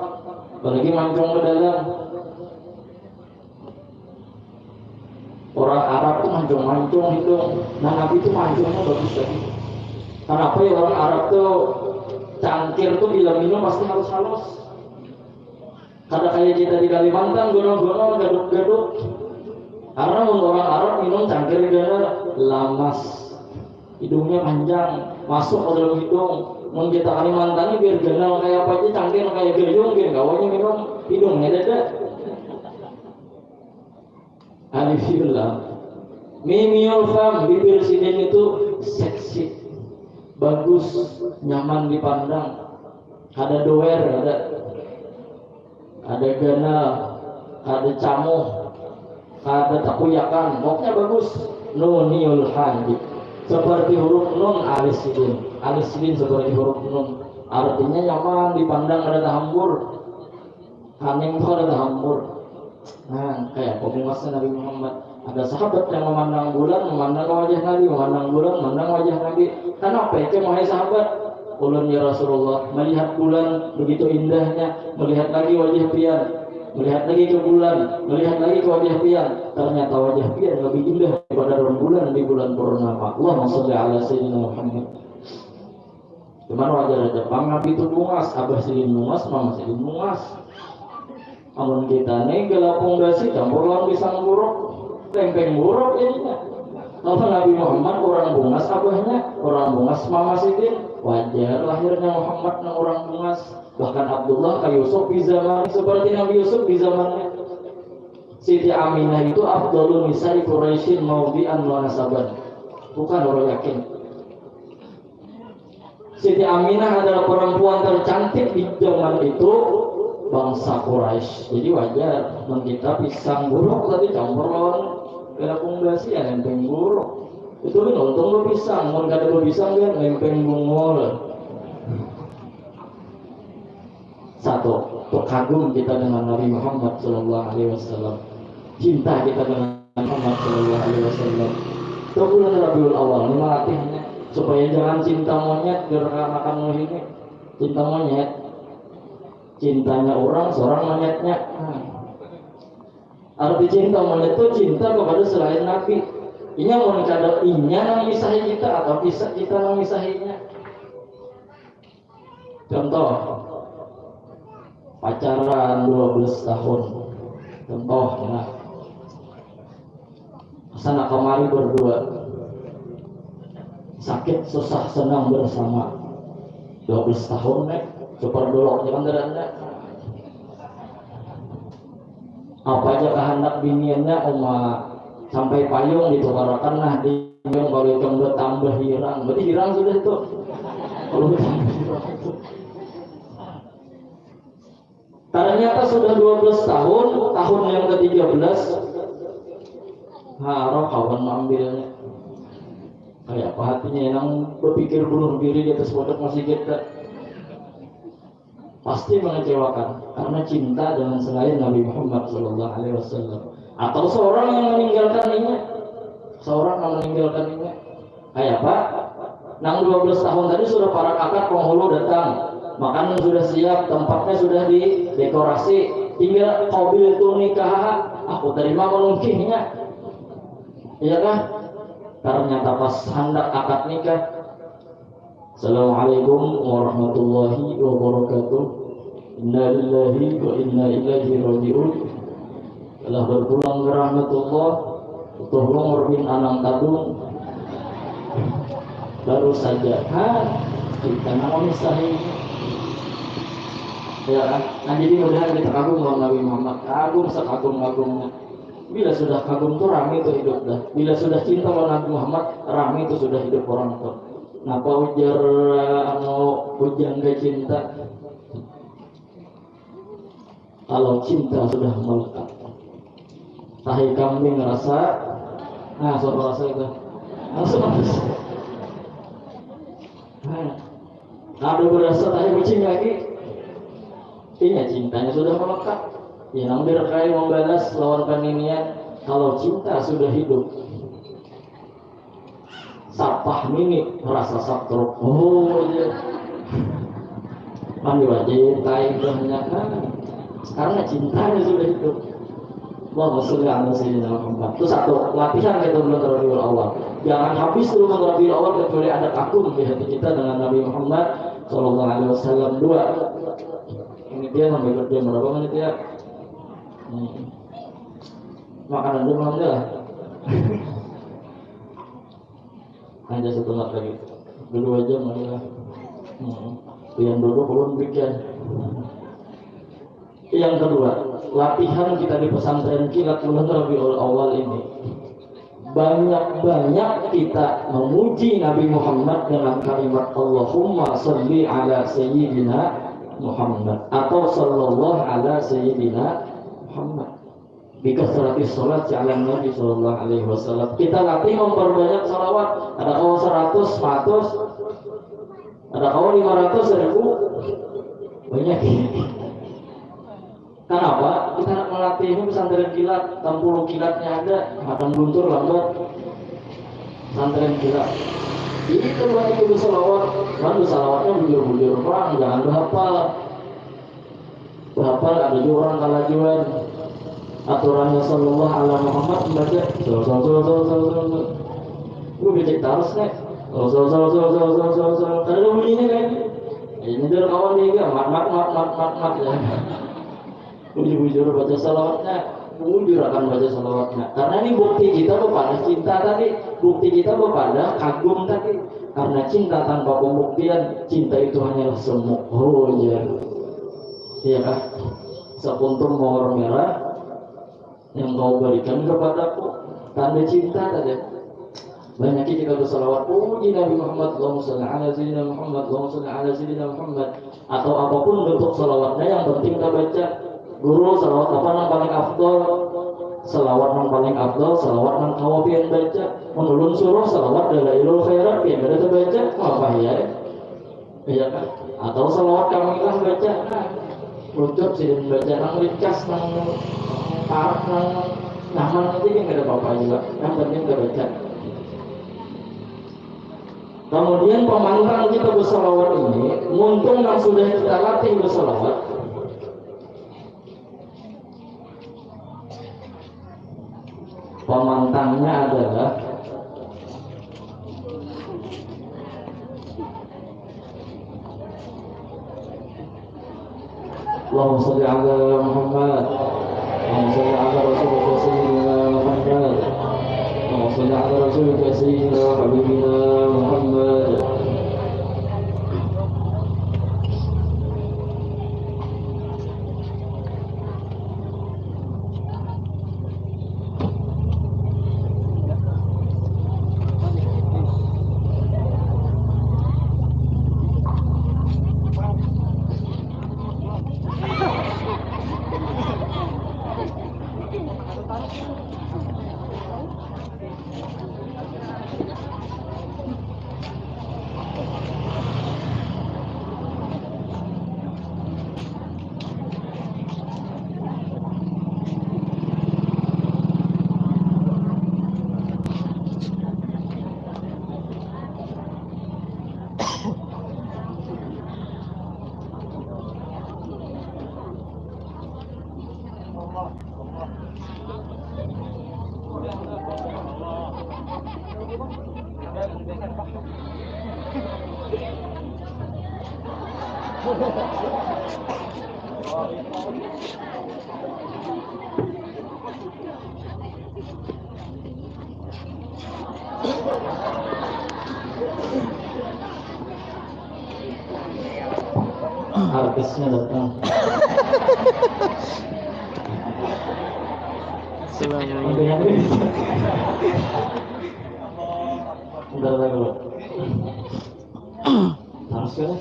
apalagi mancung ke dalam. Orang Arab tuh mancung-mancung itu. Nah Nabi tuh mancungnya bagus lagi. Kenapa ya orang Arab tuh cangkir tuh bila minum pasti harus halus. Karena kayak kita di Kalimantan gono-gono gaduk-gaduk. Karena orang Arab minum cangkir gana lamas, hidungnya panjang, masuk ke dalam hidung. Mun kita Kalimantan ini biar ganal kayak apa aja, cangkir kayak gayung, biar gawanya minum hidungnya dada. Alhamdulillah. Mimiul fam, bibir sidin itu seksi, bagus, nyaman dipandang. Ada doer, ada ganal, ada camuh, ada takuyakan, pokoknya bagus. Nuniul hanjib, seperti huruf nun alis sidin seperti huruf nun, artinya nyaman dipandang, ada hambur, haning itu ada hambur. Nah, kayak pemungkasnya Nabi Muhammad. Ada sahabat yang memandang bulan, memandang wajah Nabi, memandang bulan, memandang wajah Nabi. Kenapa itu wahai sahabat? Ulun ya Rasulullah, melihat bulan begitu indahnya, melihat lagi wajah pian, melihat lagi ke bulan, melihat lagi ke wajah pian. Ternyata wajah pian lebih indah daripada rembulan di bulan purnama. Allahumma sholli ala sayyidina Muhammad. Cuman wajar aja, Bang Nabi itu bungas, Abah silin bungas, Mama silin bungas. Amun kita nih gelapung dasi campur lawan pisang buruk, lempeng buruk jadinya. Kalau Nabi Muhammad orang bungas abahnya, orang bungas Mama Sidin, wajar lahirnya Muhammad nang orang bungas. Bahkan Abdullah kayak Yusuf di zaman seperti Nabi Yusuf di zamannya. Siti Aminah itu afdalun nisa'i Quraisyin maudi'an wa nasaban. Bukan orang yakin. Siti Aminah adalah perempuan tercantik di zaman itu, bangsa Quraisy. Jadi wajar kita pisang buruk tadi campur lawan gelapung dasi ya lempeng buruk. Itu kan untung lo pisang, mau kada lo pisang kan lempeng bungol. Satu, kagum kita dengan Nabi Muhammad Sallallahu Alaihi Wasallam, cinta kita dengan Muhammad Sallallahu Alaihi Wasallam. Itu bulan Rabiul Awal, ini melatihnya supaya jangan cinta monyet makan ini, cinta monyet. Cintanya orang, seorang monyetnya. Arti cinta monyet itu cinta kepada selain Nabi. Inya mau kada inya nang misahi kita atau kisah kita nang misahinya. Contoh, pacaran 12 tahun. Contoh, nah, sana kemari berdua, sakit susah senang bersama. 12 tahun nek. Super doloknya kan deranda. Apa aja kehendak biniannya sampai payung ditukarakan nah di yang kalau itu tambah hirang. Berarti hirang sudah itu. Kalau tambah hirang itu. Ternyata sudah 12 tahun, tahun yang ke-13 harap kawan mengambilnya. Kayak apa hatinya yang berpikir bunuh diri di atas pondok masih kita. Pasti mengecewakan karena cinta dengan selain Nabi Muhammad Sallallahu Alaihi Wasallam. Atau seorang yang meninggalkaninya, kayak apa? Nang 12 tahun tadi sudah para kakak penghulu datang, makanan sudah siap, tempatnya sudah didekorasi, tinggal qabil itu nikah, aku terima melungkihnya, iya kah? Ternyata pas hendak akad nikah, Assalamualaikum warahmatullahi wabarakatuh. Inna lillahi wa inna ilaihi raji'un. Telah berpulang ke rahmatullah, tolong bin anang tabung. Baru saja kita nama misalnya ya nah jadi mudah kita kagum sama Nabi Muhammad, kagum sekagum-kagumnya. Bila sudah kagum tuh rame itu hidup dah. Bila sudah cinta sama Nabi Muhammad, rame itu sudah hidup orang tuh. Napa ujar hujan gak cinta? Kalau cinta sudah melekat, tahi kambing rasa, nah suara rasa itu, langsung rasa. Ada berasa tahi kucing lagi, ini cintanya sudah melekat. Ya nang dirkai membalas lawan paninian. Kalau cinta sudah hidup, sapah mini rasa sakruk. Oh iya. Mandi wajib kain banyak karena cintanya sudah hidup. Allahumma sholli ala sayyidina Muhammad. Itu satu, latihan kita bulan Rabiul Awal. Jangan habis dulu bulan Rabiul Awal kecuali ada kagum di hati kita dengan Nabi Muhammad sallallahu alaihi wasallam. Dua. Ini dia sampai jam berapa menit ya? Makanan dulu alhamdulillah. Hanya setengah lagi. 2 jam lah. Yang dulu belum bikin. Yang kedua, latihan kita di pesantren kilat bulan Rabiul Awal ini. Banyak-banyak kita memuji Nabi Muhammad dengan kalimat Allahumma sholli ala sayyidina Muhammad atau sallallahu ala sayyidina Muhammad. Bikasrati sholat ala Nabi sallallahu alaihi wasallam. Kita latih memperbanyak salawat. Ada kau 100, 100, ada kau 500, 1000. Banyak ini. Kenapa? Kita nak melatih ini pesantren kilat, 60 kilatnya ada, makan guntur lambat. Pesantren kilat. Itu buat itu salawat. Kan salawatnya bujur-bujur perang, jangan berhafal. Berhafal ada juga orang kalajuan. Aturannya sallallahu ala Muhammad membaca gue becek terus nih ada bunyinya kan ini dari kawan nih kan mat ya bujur baca salawatnya bujur akan baca salawatnya karena ini bukti kita kepada cinta tadi bukti kita kepada kagum tadi karena cinta tanpa pembuktian cinta itu hanyalah semu iya kan sepuntung mawar merah yang kau berikan kepadaku tanda cinta tadi banyak kita bersalawat puji Nabi Muhammad Allahumma sholli ala sayyidina Muhammad Allahumma sholli ala sayyidina Muhammad atau apapun bentuk salawatnya yang penting kita baca guru salawat apa yang paling afdol salawat yang paling afdol salawat yang kau yang baca menulun suruh salawat dalailul khairat yang ada baca apa ya iya kan atau salawat kami lah baca rujuk sih baca nang ringkas nang parah nang nanti kan gak ada apa-apa juga yang penting kita baca. Kemudian pemantang kita bersalawat ini muntung yang sudah kita latih bersalawat pemantangnya adalah Allahumma sholli ala Muhammad Allahumma sholli ala Rasulullah sayyidina Muhammad Allahumma sholli ala Rasulullah sayyidina Habibina Muhammad. Artisnya datang. Udah lagi loh. Harus kan?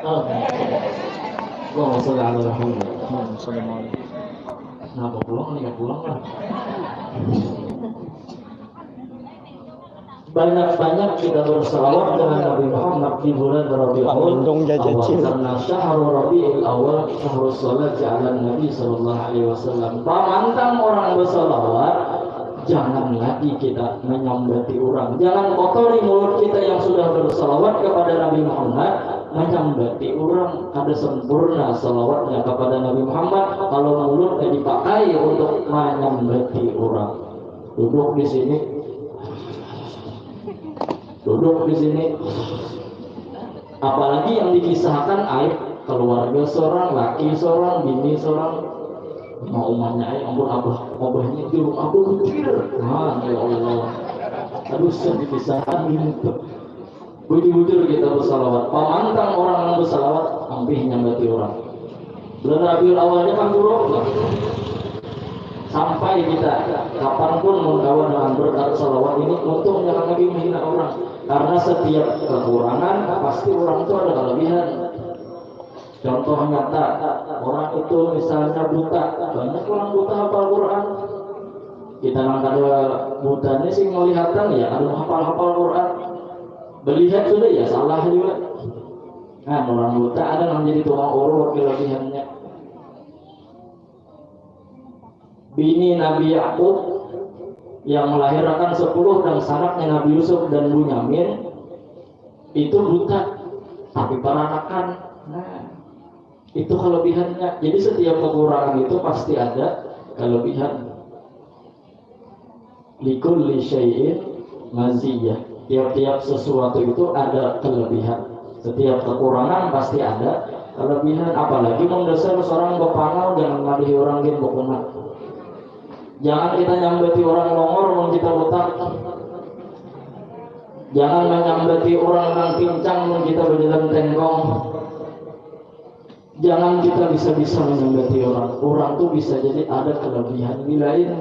Oh. Allahumma sholli ala Muhammad. Kenapa pulang? Nih pulang lah. Banyak-banyak kita bersalawat dengan Nabi Muhammad di bulan Rabiul Awal karena syahrul Rabiul Awal syahrul salat ala Nabi sallallahu alaihi wasallam. Pamantang orang bersalawat, jangan lagi kita menyambati orang. Jangan kotori mulut kita yang sudah bersalawat kepada Nabi Muhammad menyambati orang ada sempurna salawatnya kepada Nabi Muhammad kalau mulutnya dipakai untuk menyambati orang. Duduk di sini, apalagi yang dikisahkan aib keluarga seorang, laki seorang, bini seorang, mau umahnya ampun abahnya di rumah aku kecil. Ya Allah, aduh sedih dikisahkan gitu. Bujur-bujur kita bersalawat, pamantang orang yang bersalawat hampir nyambati orang. Bulan Rabiul awalnya kan buruk, sampai kita kapanpun mengkawan dengan berkat salawat ini untuk jangan lagi menghina orang, karena setiap kekurangan pasti orang itu ada kelebihan. Contoh nyata, orang itu misalnya buta, banyak orang buta hafal Quran. Kita nangkar butanya sih melihatan ya, ada hafal Quran. Melihat sudah ya salah juga. Nah, orang buta ada yang menjadi tukang urut kelebihannya. Bini Nabi Yakub yang melahirkan 10 dan sanaknya Nabi Yusuf dan Bunyamin itu buta, tapi peranakan. Nah, itu kelebihannya. Jadi setiap kekurangan itu pasti ada kelebihan. Likulli syai'in maziyah. Tiap-tiap sesuatu itu ada kelebihan. Setiap kekurangan pasti ada kelebihan. Apalagi mendasar seorang bepanau dengan madihi orang gin bokuna. Jangan kita nyambati orang longor mau kita botak. Jangan menyambati orang yang pincang mau kita berjalan tengkong. Jangan kita bisa-bisa menyambati orang. Orang tuh bisa jadi ada kelebihan di lain.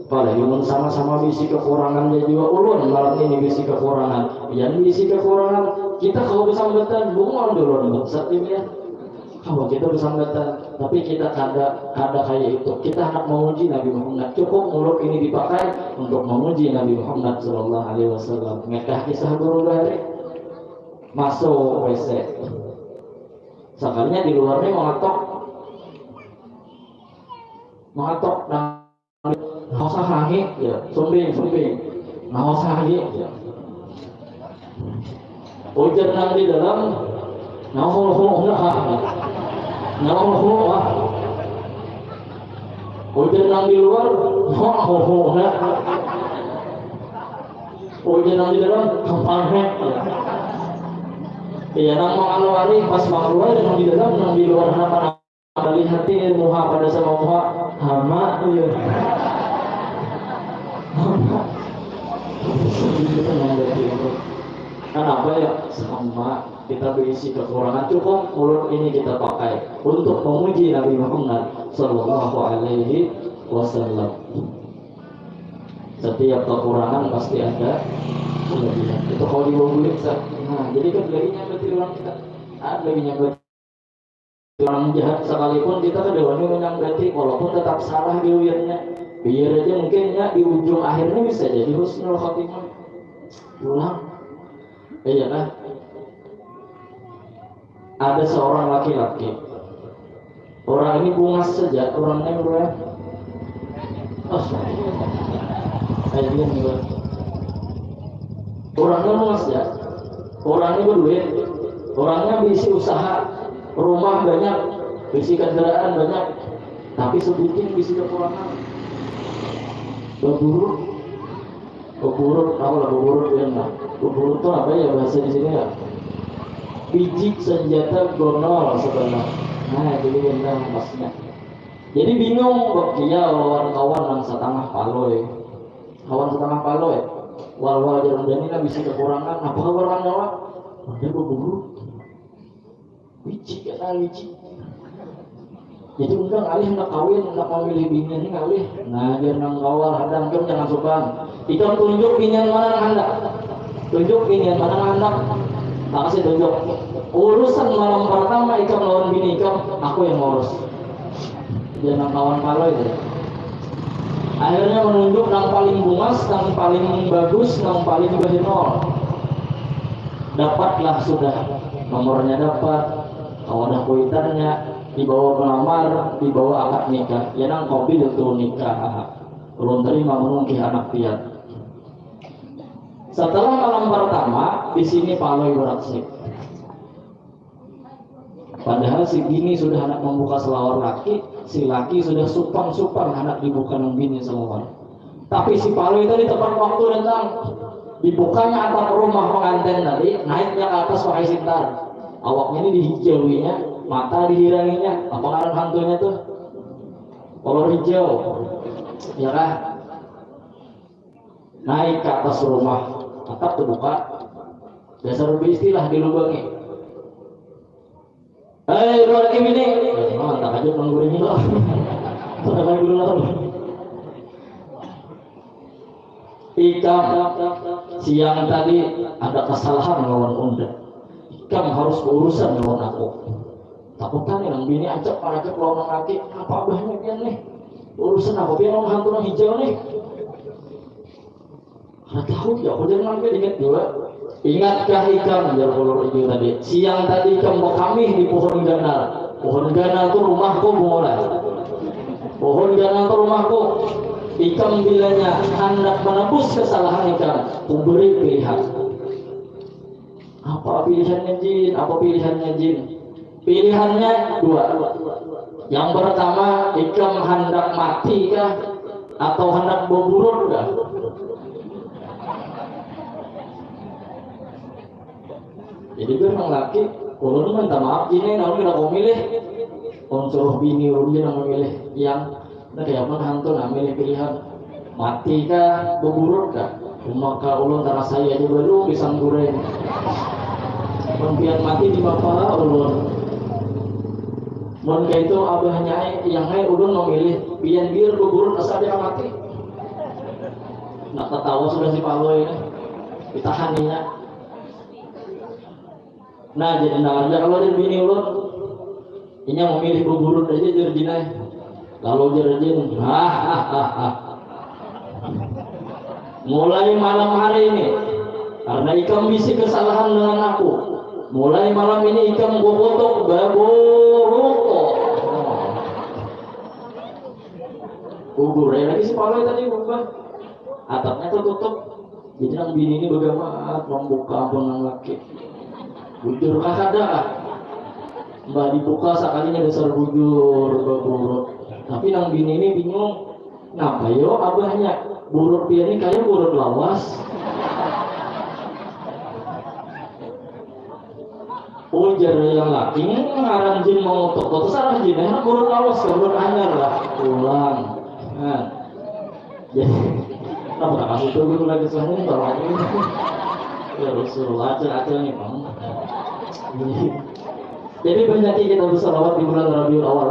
Apalagi sama-sama bisi kekurangannya juga ulun malam ini bisi kekurangan, yang bisi kekurangan kita kalau bersambatan bunga dulu saatnya kalau kita bersambatan, tapi kita kada kayak itu. Kita hendak memuji Nabi Muhammad, cukup mulut ini dipakai untuk memuji Nabi Muhammad Sallallahu Alaihi Wasallam. Ngekah kisah guru hari masuk WC, sekalinya di luarnya mengatok Nahosah hangi, ya, sumbing, nahosah hangi, ya. Ujar nang di dalam, nahol ujar nang di luar, ujar nang di dalam, kampangnya, ya, nang mengaluari pas mengaluari nang di dalam, nang di luar apa lihatin muha pada sama muha hama, ya. Kenapa ya? Sama kita berisi kekurangan, cukup mulut ini kita pakai untuk memuji Nabi Muhammad Sallallahu Alaihi Wasallam. Setiap kekurangan pasti ada kelebihan. Itu kalau diwujudin, nah jadi kan lagi nyambati orang kita, lagi nyambati orang jahat sekalipun kita kedewani menyambati walaupun tetap salah diwujudnya. Biar aja mungkin ya di ujung akhirnya bisa jadi husnul khotimah. Pulang, iya kan? Ada seorang laki-laki. Orang ini bungas saja, orangnya berapa? Oh, saya juga. Orangnya bungas ya. Orangnya berduit. Orangnya bisa usaha, rumah banyak, bisa kendaraan banyak, tapi sedikit bisa kekurangan. Beburuk, apa lah beburuk ya nah. Beburuk itu apa ya bahasa di sini ya? Biji senjata gonol sebenarnya. Nah jadi benar maksudnya. Jadi bingung kok dia kawan-kawan yang setengah paloy, kawan setengah paloy. Wal jalan ini lah bisa kekurangan. Apa kekurangan orang? Ada beburuk. Biji kena biji. Jadi udah alih nak kawin, nak memilih bini ini alih. Nah dia nang kawal hadang kan jangan suka. Ikam tunjuk bini mana hendak. Tunjuk bini mana hendak. Makasih tunjuk. Urusan malam pertama ikam lawan bini ikam, aku yang ngurus. Dia nang kawan kalau itu. Akhirnya menunjuk nang paling bungas, nang paling bagus, nang paling bahinol. Dapatlah sudah nomornya dapat, kawadah kuitannya. Dibawa pelamar, dibawa akad nikah. Ya nang kopi itu nikah. Belum terima menungkih anak piat. Setelah malam pertama, di sini paloy beraksi. Padahal si bini sudah hendak membuka selawar laki, si laki sudah supang-supang hendak dibuka ng bini selawar. Tapi si Palu itu di tepat waktu datang, dibukanya atap rumah pengantin tadi, naiknya ke atas pakai sintar. Awaknya ini dihijauinya, mata dihiranginya. Apa ngaran hantunya tuh? Kolor hijau, ya kan? Naik ke atas rumah, atap terbuka. Dasar istilah dilubangi. Hei, luar lagi ini. Oh, tak aja menggurih ini loh. Tak aja dulu lah. Ikam siang tadi ada kesalahan lawan unda. Ikam harus berurusan lawan aku. Takutan yang bini ajak para ke lawan laki. Apa abahnya pian nih? Urusan apa pian lawan hantu nang hijau nih? Ada tahu ya, aku jangan sampai ingat juga. Ingatkah ikam menjadi kolor hijau tadi? Siang tadi ikam mau kami di pohon gana. Pohon gana itu rumahku mulai. Pohon gana itu rumahku. Ikam bilanya hendak menebus kesalahan ikam, kuberi pilihan. Apa pilihannya jin? Apa pilihannya jin? Pilihannya dua. Yang pertama, ikam hendak mati kah? Atau hendak berburuk kah? Jadi gue emang laki, kalau minta maaf gini, namun kita mau milih unsur bini rumah yang memilih yang kayak apa hantu, nak milih pilihan mati kah, berburuk kah? Maka ulun antara saya aja baru pisang goreng. Biar mati di bapak ulun. Mun kayak itu abahnya yang ulun memilih biar berburuk asal dia mati. Nak ketawa sudah si Palu ini, ditahaninya. Nah jadi aja kalau dia bini ulun ini memilih berburuk aja jadi jinai. Lalu jadi mulai malam hari ini karena ikam bisi kesalahan dengan aku, mulai malam ini ikam bobotok baboroko gugur ya lagi si Palu tadi buka atapnya tertutup. Jadi yang bini ini bagaimana membuka pun yang laki bujur kakada mbak dibuka sekalinya dasar bujur buruk. Tapi yang bini ini bingung, ngapa yo abahnya buruk dia ini kayak buruk lawas. Ujar yang laki ngarang jin mau tok sarah jin enak buruk lawas buruk anyar lah pulang. Nah jadi apa tak kasih tuh dulu lagi soalnya baru aja ini ya Rasulullah aja nih bang. Jadi banyak kita bersalawat di bulan Rabiul Awal,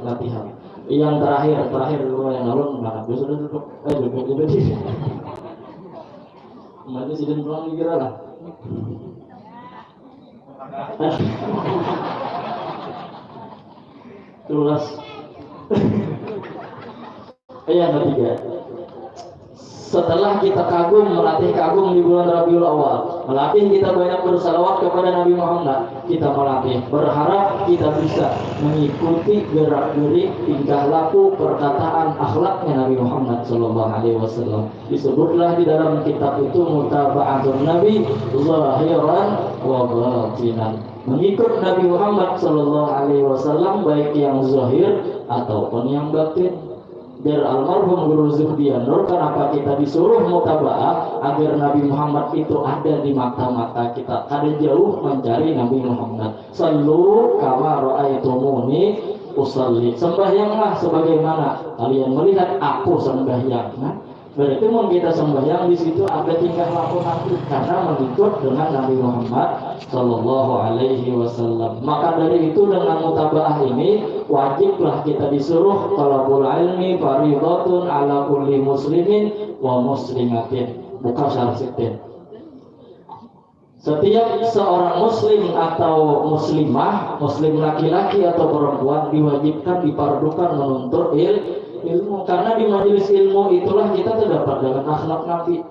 latihan. Yang terakhir dulu yang lalu berangkat gue sudah duduk, duduk sih. Maju sih dan pulang dikira lah. Terus, yang ketiga. Setelah kita melatih kagum di bulan Rabiul Awal, melatih kita banyak bersalawat kepada Nabi Muhammad, kita melatih berharap kita bisa mengikuti gerak-gerik tingkah laku perkataan akhlaknya Nabi Muhammad Sallallahu Alaihi Wasallam. Disebutlah di dalam kitab itu mutaba'atun Nabi zahiran wa batinan, mengikut Nabi Muhammad Sallallahu Alaihi Wasallam baik yang zahir ataupun yang batin. Dari almarhum Guru Zuhdian Nur, kenapa kita disuruh mutaba'ah agar Nabi Muhammad itu ada di mata-mata kita, ada jauh mencari Nabi Muhammad. Sallu kama ra'aitumuni usalli, sembahyanglah sebagaimana kalian melihat aku sembahyang. Nah, berarti mau kita sembahyang di situ ada tingkah laku Nabi karena mengikut dengan Nabi Muhammad Sallallahu Alaihi Wasallam. Maka dari itu dengan mutaba'ah ini wajiblah kita disuruh talabul ilmi fardhatun ala kulli muslimin wa muslimatin, bukan syar'itin. Setiap seorang muslim atau muslimah, muslim laki-laki atau perempuan diwajibkan dipardukan menuntut ilmu, karena di majelis ilmu itulah kita terdapat dengan akhlak Nabi.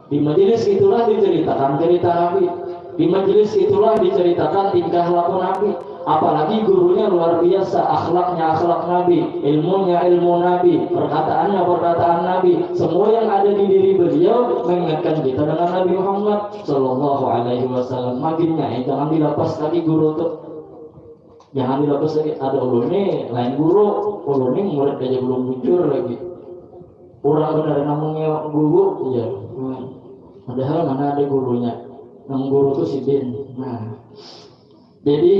Di majelis itulah diceritakan cerita Nabi. Di majelis itulah diceritakan tingkah laku Nabi. Apalagi gurunya luar biasa, akhlaknya akhlak Nabi, ilmunya ilmu Nabi, perkataannya perkataan Nabi. Semua yang ada di diri beliau mengingatkan kita dengan Nabi Muhammad Sallallahu Alaihi Wasallam. Makinnya jangan dilepas lagi guru tuh. Jangan dilapis lagi, ada ulun nih lain guru, ulun nih murid aja belum jujur lagi. Orang benar namanya guru, iya. Padahal mana ada gurunya. Nama guru itu si Bin. Nah, jadi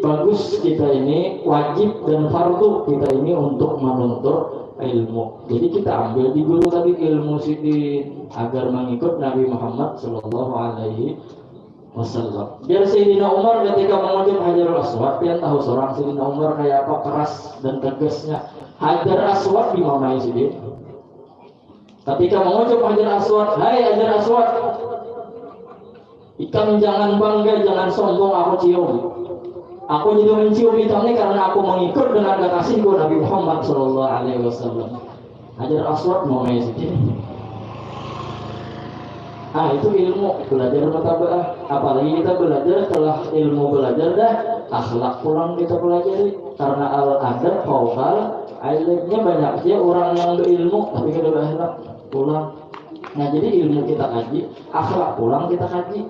bagus kita ini wajib dan fardu kita ini untuk menuntut ilmu. Jadi kita ambil di guru tadi ilmu sidin agar mengikut Nabi Muhammad Shallallahu Alaihi Wasallam. Biar Sayyidina Umar ketika mengucap Hajarul Aswad, dia tahu seorang Sayyidina Umar kayak apa keras dan tegasnya. Hajar Aswad di mana sidin? Ketika mengucap Hajar Aswad, hai Hajar Aswad, ikan jangan bangga, jangan sombong, aku cium. Aku juga mencium ikan ini karena aku mengikut dengan kekasihku Nabi Muhammad Shallallahu Alaihi Wasallam. Hajar Aswad mau main sedikit. Itu ilmu belajar matabaah. Apalagi kita belajar setelah ilmu belajar dah akhlak pulang kita pelajari karena al adab faukal ilmunya banyaknya orang yang berilmu tapi kita berakhlak pulang. Nah jadi ilmu kita kaji, akhlak pulang kita kaji.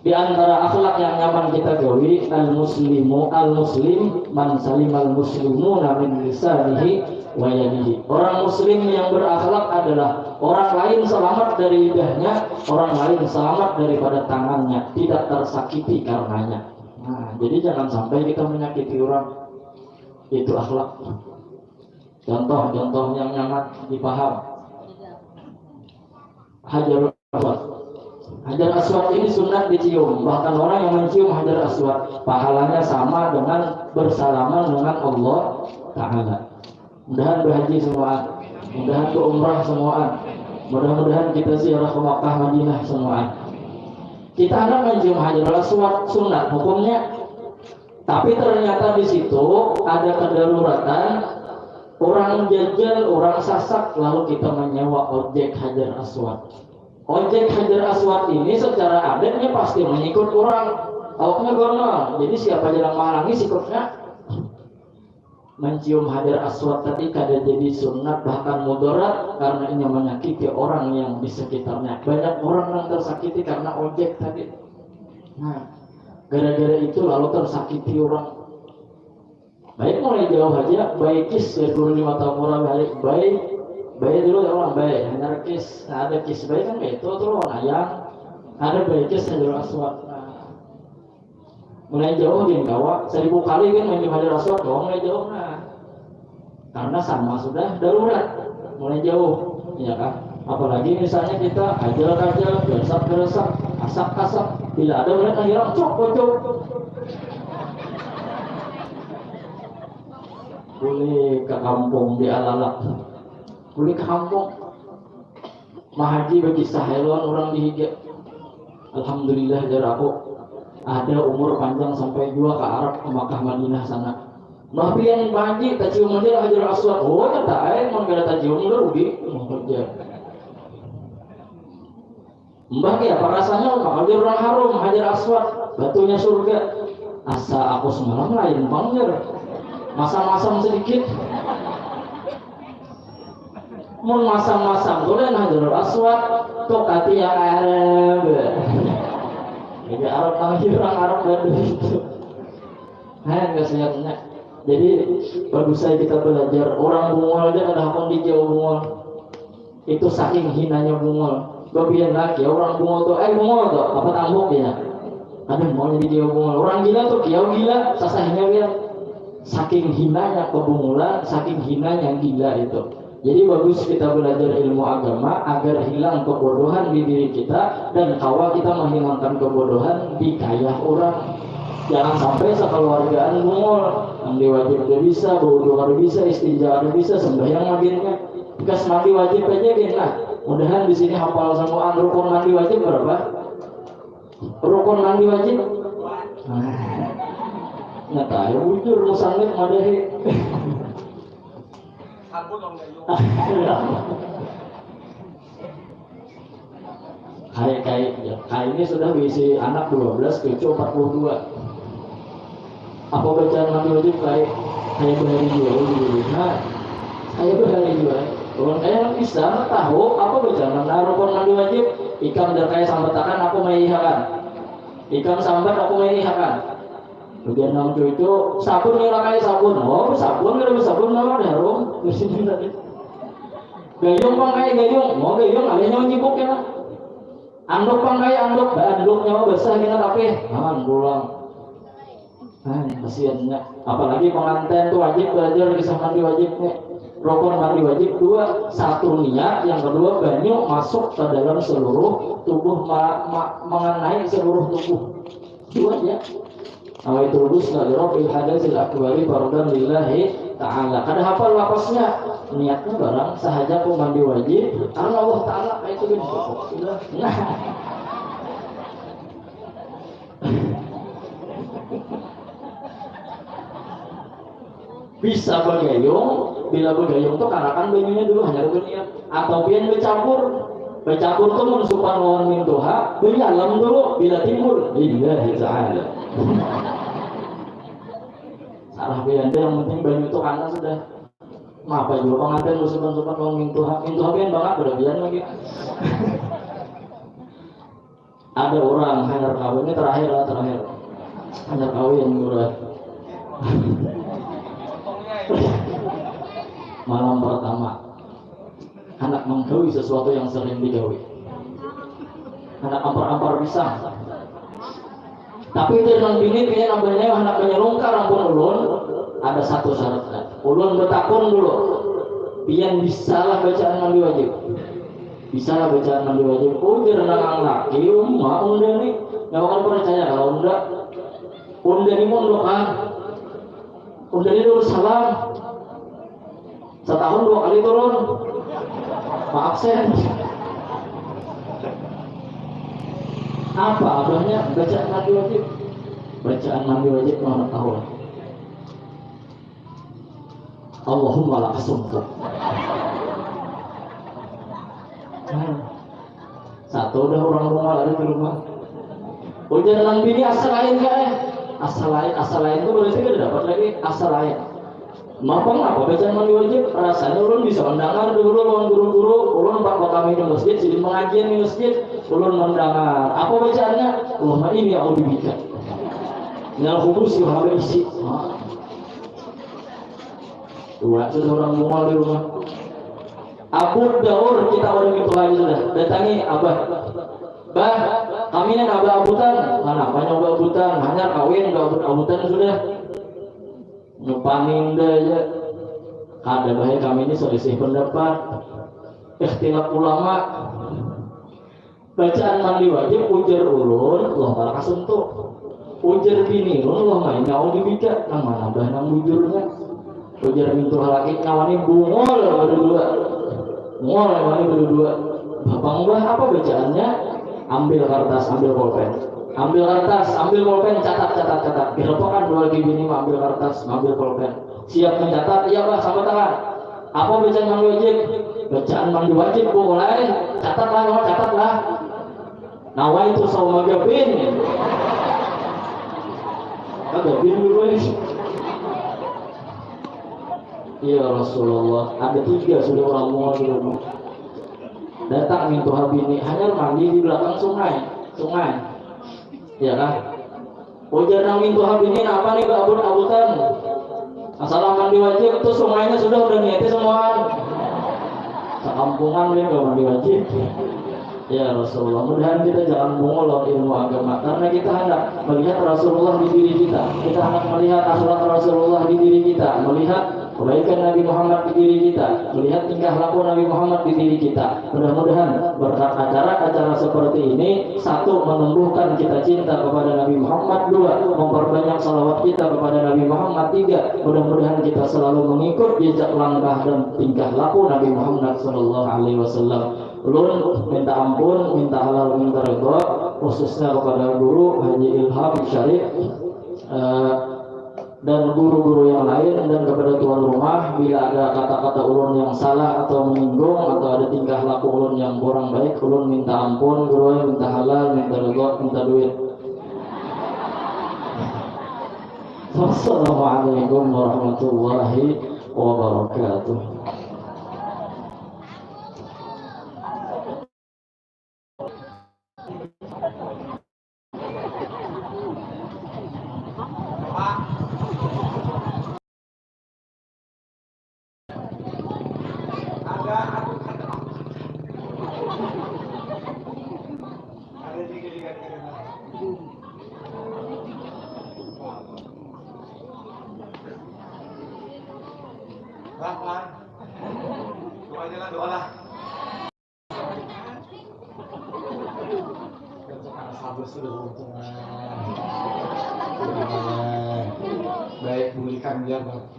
Di antara akhlak yang nyaman kita gawi al muslim man salimal muslimuna min lisanihi wa yadihi. Orang muslim yang berakhlak adalah orang lain selamat dari lidahnya, orang lain selamat daripada tangannya, tidak tersakiti karenanya. Nah, jadi jangan sampai kita menyakiti orang. Itu akhlak. Contoh yang nyaman dipaham. Hajarul Aswad. Hajar Aswad ini sunat dicium. Bahkan orang yang mencium Hajar Aswad pahalanya sama dengan bersalaman dengan Allah Ta'ala. Mudah-mudahan berhaji semua, mudah-mudahan ke umrah semua, mudah-mudahan kita ziarah ke Makkah Madinah semua. Kita hendak mencium Hajar Aswad sunat hukumnya. Tapi ternyata di situ ada kedaruratan, orang jajal, orang sasak, lalu kita menyewa ojek Hajar Aswad. Ojek Hajar Aswad ini secara adatnya pasti mengikut orang. Awaknya gormal. Jadi siapa yang menghalangi sikutnya mencium Hajar Aswad tadi kada jadi sunat bahkan mudarat karena ini menyakiti orang yang di sekitarnya. Banyak orang yang tersakiti karena ojek tadi. Nah, gara-gara itu lalu tersakiti orang. Baik mulai jauh aja, baik kis dulu 5 tahun orang baik dulu ya orang baik. Hanya kis, ada kis baik kan itu terus ayam. Ada baik kis Hajar Aswad. Mulai jauh di kawa 1000 kali kan main Hajar Aswad mulai jauh karena sama sudah darurat mulai jauh ya kan. Apalagi misalnya kita kajal geresak asak bila ada mereka hilang cuk boleh ke kampung di alalak boleh ke kampung mahaji bagi sahelon orang dihiga. Alhamdulillah jar aku ada umur panjang sampai juga ke Arab ke Makkah Madinah sana. Tapi yang haji tak cium aja Hajar Aswad. Oh kata emang gak ada cium lu di kerja. Mbah ya apa rasanya Hajar orang harum Hajar Aswad batunya surga. Asa aku semalam lain bangger. Masam-masam sedikit. Mun masam-masam tuh dan Hajar Aswad tok hati yang Arab. Jadi Arab panggil orang Arab dari itu. Nggak siapnya. Jadi bagus saya kita belajar orang bungol aja ada hakon di jauh bungol. Itu saking hinanya bungol. Bagian lagi orang bungol tuh, bungol tuh apa tambuk ya? Ada maunya di jauh bungol. Orang gila tuh kiau gila, sasahnya dia. Saking hinanya kebungulan, saking hinanya gila itu. Jadi bagus kita belajar ilmu agama agar hilang kebodohan di diri kita dan kawa kita menghilangkan kebodohan di kayah orang. Jangan sampai sekeluargaan bungol, mandi wajib udah bisa, wudu udah bisa, istinja udah bisa, sembahyang maghribnya, bekas mandi wajib aja gini lah. Mudahan di sini hafal semua rukun mandi wajib berapa? Rukun mandi wajib? Nggak tahu, bujur musangnya madahi. Kayak ini sudah berisi anak 12, cucu 42. Apa bacaan mandi wajib kayak berhari jual dulu. Nah, kayak berhari jual. Kalau kayak bisa tahu apa bacaan rukun mandi wajib. Ikam dan kayak sambatakan aku mengihakan. Ikam sambat aku mengihakan. Bagian nang cucu sabun ora kae sabun. Oh, sabun kira sabun naon harum. Di sini tadi. Gayung pang kae gayung. Mau gayung ale nyawa nyibuk ya. Anduk pang kae anduk, anduk nyawa basah kena kabeh. Pulang. Kasihannya. Apalagi pengantin itu wajib belajar kisah mandi wajibnya. Rukun mandi wajib 2, 1 niat, yang kedua banyu masuk ke dalam seluruh tubuh mengenai seluruh tubuh. 2 ya. Awaitul ghusla li rabbil hadatsil akbari fardan lillahi ta'ala. Kada hafal lapasnya. Niatnya barang sahaja ku mandi wajib karena Allah taala itu kan. Nah. Bisa bergayung, bila bergayung tuh kanakan banyunya dulu hanya niat atau pian bercampur tuh mensupan lawan min tuha berjalan dulu bila timbul lillahi ta'ala. Salah pian yang penting banyu itu karena sudah apa juga pengantin mensupan lawan min tuha pian banget berlebihan lagi. Ada orang hanya kawin ini terakhir hanya kawin murah. Malam pertama anak menggawi sesuatu yang sering digawi, anak ampar-ampar pisang, tapi itu yang bini kayaknya nambahnya anak penyelungkar ampun ulun ada satu syaratnya, ulun bertakun dulu pian bisalah bacaan mandi wajib, bisalah bacaan mandi wajib. Jangan laki mau unda nih nggak bakal percaya kalau unda ini mau doa, unda ini dulu salam setahun 2 kali turun, maaf sen. Apa abahnya bacaan mandi wajib? Bacaan mandi wajib mana tahu? Allahumma la asumka. Satu udah orang rumah lari ke rumah. Udah dalam bini asal lain kan? Asal lain tuh berarti kan dapat lagi asal lain. Mampang apa bacaan mandi wajib? Rasanya ulun bisa mendengar dulu lawan guru-guru, ulun pak kami di masjid, jadi pengajian di masjid, ulun mendengar. Apa bacaannya? Allahumma inni a'udzubika minal khubuthi wa khaba'is isi. Dua orang mual di rumah. Abu Daur kita orang itu lagi sudah datangi abah. Bah, kami ini abah abutan. Mana banyak abah abutan, hanya kawin abutan sudah. Nupanin daya ada bahaya kami ini selisih pendapat ikhtilaf ulama. Bacaan mandi wajib ujar ulun Allah malah kasentuh, ujar bini ulun Allah main nyau dibika nang mana bah nang bujurnya, ujar mintu halaki nyawani bungol berdua bapak ngubah apa bacaannya? Ambil kertas, ambil pulpen, catat. Direpokan 2 lagi bini ambil kertas, ambil pulpen. Siap mencatat, iya bah, sama tangan. Apa bacaan mandi wajib? Bacaan mandi wajib, mulai catatlah. Nawa itu sama gabin. Ada bin dulu ini. Ya Rasulullah, ada 3 sudah orang mual di rumah. Datang mintu habini, hanya mandi di belakang sungai. Ya kan? Ujar nang mintu habini apa nih abutan? Masalah mandi wajib itu sungainya sudah niatnya semua. Sekampungan dia nggak mandi wajib. Ya Rasulullah, mudah-mudahan kita jangan mengolok ilmu agama, karena kita hendak melihat Rasulullah di diri kita. Kita hendak melihat akhlak Rasulullah di diri kita, melihat kebaikan Nabi Muhammad di diri kita, melihat tingkah laku Nabi Muhammad di diri kita. Mudah-mudahan berkat acara-acara seperti ini, 1, menumbuhkan kita cinta kepada Nabi Muhammad, 2, memperbanyak salawat kita kepada Nabi Muhammad, 3, mudah-mudahan kita selalu mengikut jejak langkah dan tingkah laku Nabi Muhammad SAW. Ulun minta ampun, minta halal, minta ridho, khususnya kepada guru Haji Ilham Syarif dan guru-guru yang lain, dan kepada tuan rumah bila ada kata-kata ulun yang salah atau menyinggung atau ada tingkah laku ulun yang kurang baik, ulun minta ampun, guru minta halal, minta ridho, minta duit. Wassalamualaikum warahmatullahi wabarakatuh. Kapan? Doa aja lah, doa lah. Karena sabar sudah untungan. Baik pulihkan jabat.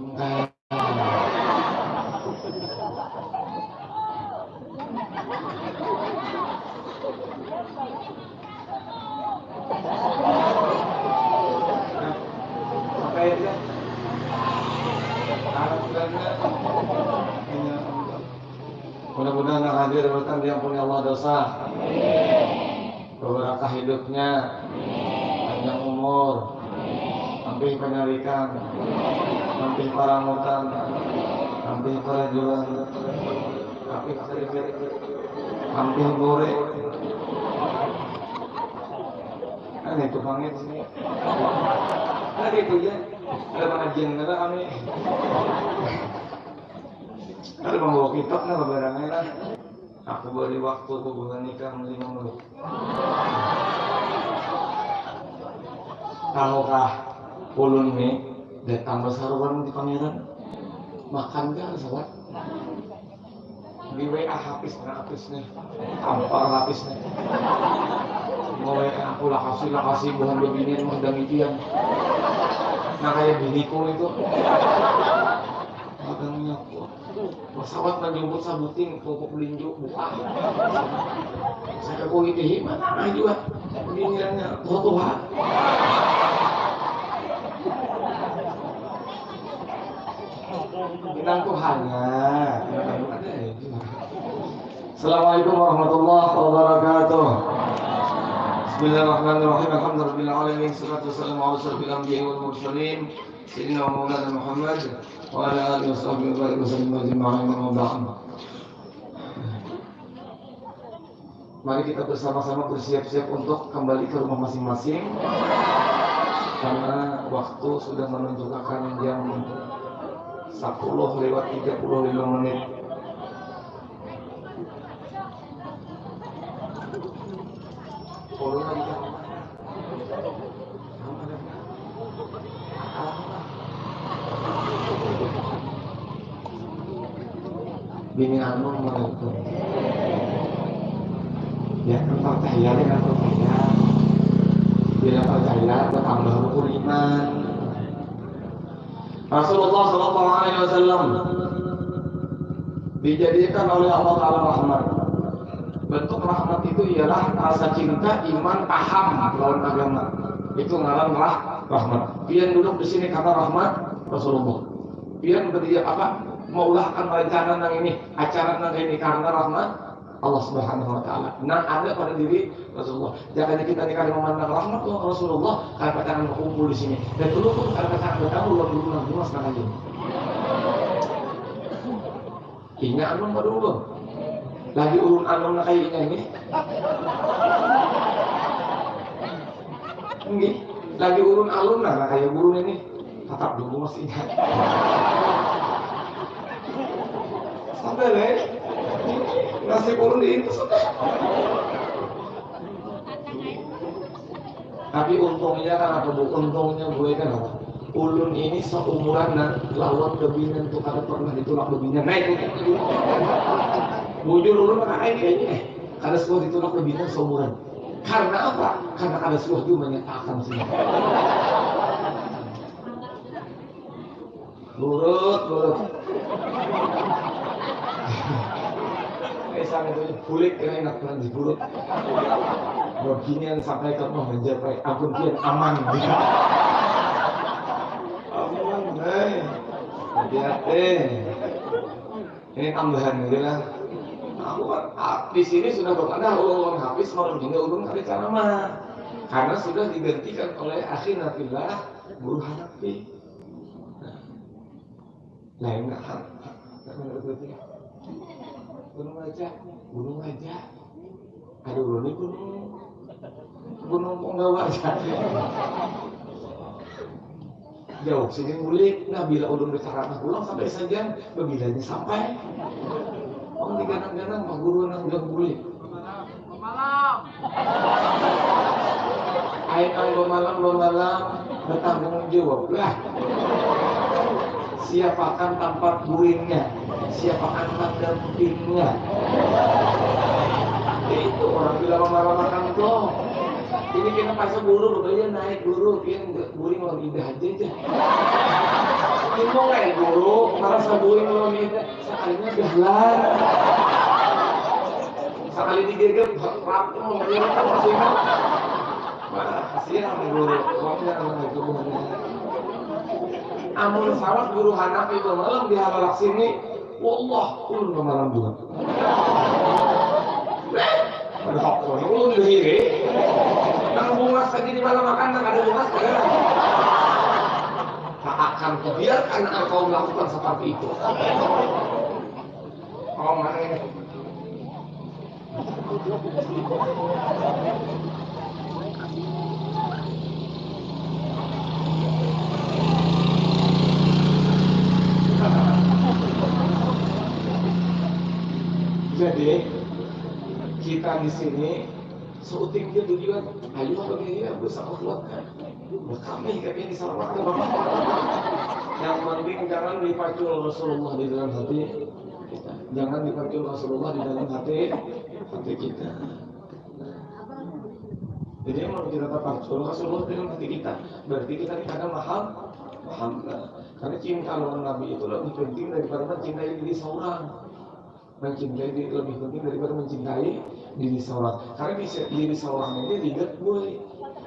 Mudah-mudahan yang hadir berkat diampuni Allah dosa, berkah hidupnya, panjang umur, sampai penyarikan, sampai paramutan, sampai kerajuan, sampai keripik, sampai gore. Kan itu pangit sini. Ada itu ya, ada pengajian ada kami. Ada membawa kitab nah barangnya lah. Aku beri waktu hubungan nikah 5 menit. Tahukah ulun nih datang besaruan di pangeran makan kan salat di WA habis nih tampar habis nih mau WA aku lah kasih bukan beginian mah demikian. Nah kayak biniku itu magangnya pesawat menjemput sabuting pokok belinju buka saya kau itu gimana juga beginiannya Tuhan Bintang Tuhannya. Assalamualaikum warahmatullahi wabarakatuh. Bismillahirrahmanirrahim. Alhamdulillahirabbil salatu wassalamu ala asyrofil anbiya'i wal mursalin sayyidina wa maulana Muhammad wa ala alihi washabbihi wa sallam ajma'in wa ba'd. Mari kita bersama-sama bersiap-siap untuk kembali ke rumah masing-masing karena waktu sudah menunjukkan jam 10:35 menit. Ulun lagi kan? Bini anu menurutku. Ya kan percaya dengan percaya. Bila percaya bertambah rukun iman. Rasulullah SAW dijadikan oleh Allah Ta'ala rahmat. Bentuk rahmat itu ialah rasa cinta, iman, paham lawan agama. Itu ngaran rahmat. Pian duduk di sini karena rahmat Rasulullah. Pian berdia apa? Maulahkan rencana nang ini, acara nang ini karena rahmat Allah Subhanahu wa taala. Nah, ada pada diri Rasulullah. Jangan kita nikah memandang rahmat Rasulullah karena pacaran berkumpul di sini. Dan dulu pun karena pacaran berkumpul dulu nang mas nang aja. Inya anu dulu. Lagi ulun anu kayaknya ini. Nggih, lagi ulun alun nah kayak burung ini. Tetap dulu Mas ingat. Sampai deh. Nasi ulun di itu sudah. Tapi untungnya kan apa bu? Untungnya gue kan apa? Ulun ini seumuran dan lawan kebinan tuh kada pernah ditolak kebinan. Nah itu bujur ulun maka kayaknya kada suah ditolak kebinan seumuran. Karena apa? Karena kada suah juga menyatakan semua. Burut. Sampai itu kulit kena enak banget di burut. Beginian sampai ke rumah menjapai ampun kian aman. Aman, hati-hati. Ini tambahan gitu lah. Aku di sini sudah berkata ulun habis malam ini ulun ada cara mah. Karena sudah digantikan oleh akhirnya fillah guru Hanafi. Lain nggak gunung aja. Aduh ini gunung Ponggawa aja. Jauh sini ngulik. Nah bila ulun bicara pulang sampai saja bebilanya sampai. Orang diganang-ganang Pak Guru nang udah ngulik. Malam. Ayo malam bertanggung jawab lah. siapakan tempat guringnya, siapakan pendampingnya. Itu orang bilang marah-marah tuh. Ini kita pas guru, betul naik guru, kita guring mau indah aja. Ini mau kayak guru, malah saburing mau indah, sekalinya dahlan. Sekali digigit, rapi mau ngeliat maksudnya. Wah, kasihan sama guru, waktunya sama itu bukannya. Amun salat guru Hanafi itu malam di halalak sini, wallah, ulun ke malam juga. Ada hak ini, ulun dihiri. Nang bungas lagi di malam makan, nang ada bungas kaya. Tak akan kubiarkan engkau melakukan seperti itu. Oh mana ini? Jadi kita di sini seuting dia tujuan, ayo begini ya bisa keluarkan. Kami ini diselamatkan Bapak. Yang penting jangan dipacu Rasulullah di dalam hati kita. Jangan dipacu Rasulullah di dalam hati kita. Jadi kalau kita terpacu Rasulullah di dalam hati kita, berarti kita tidak mahal. Karena cinta lawan Nabi itu lebih penting daripada mencintai diri seorang. Mencintai diri lebih penting daripada mencintai diri seorang. Karena diri seorang ini lihat boy.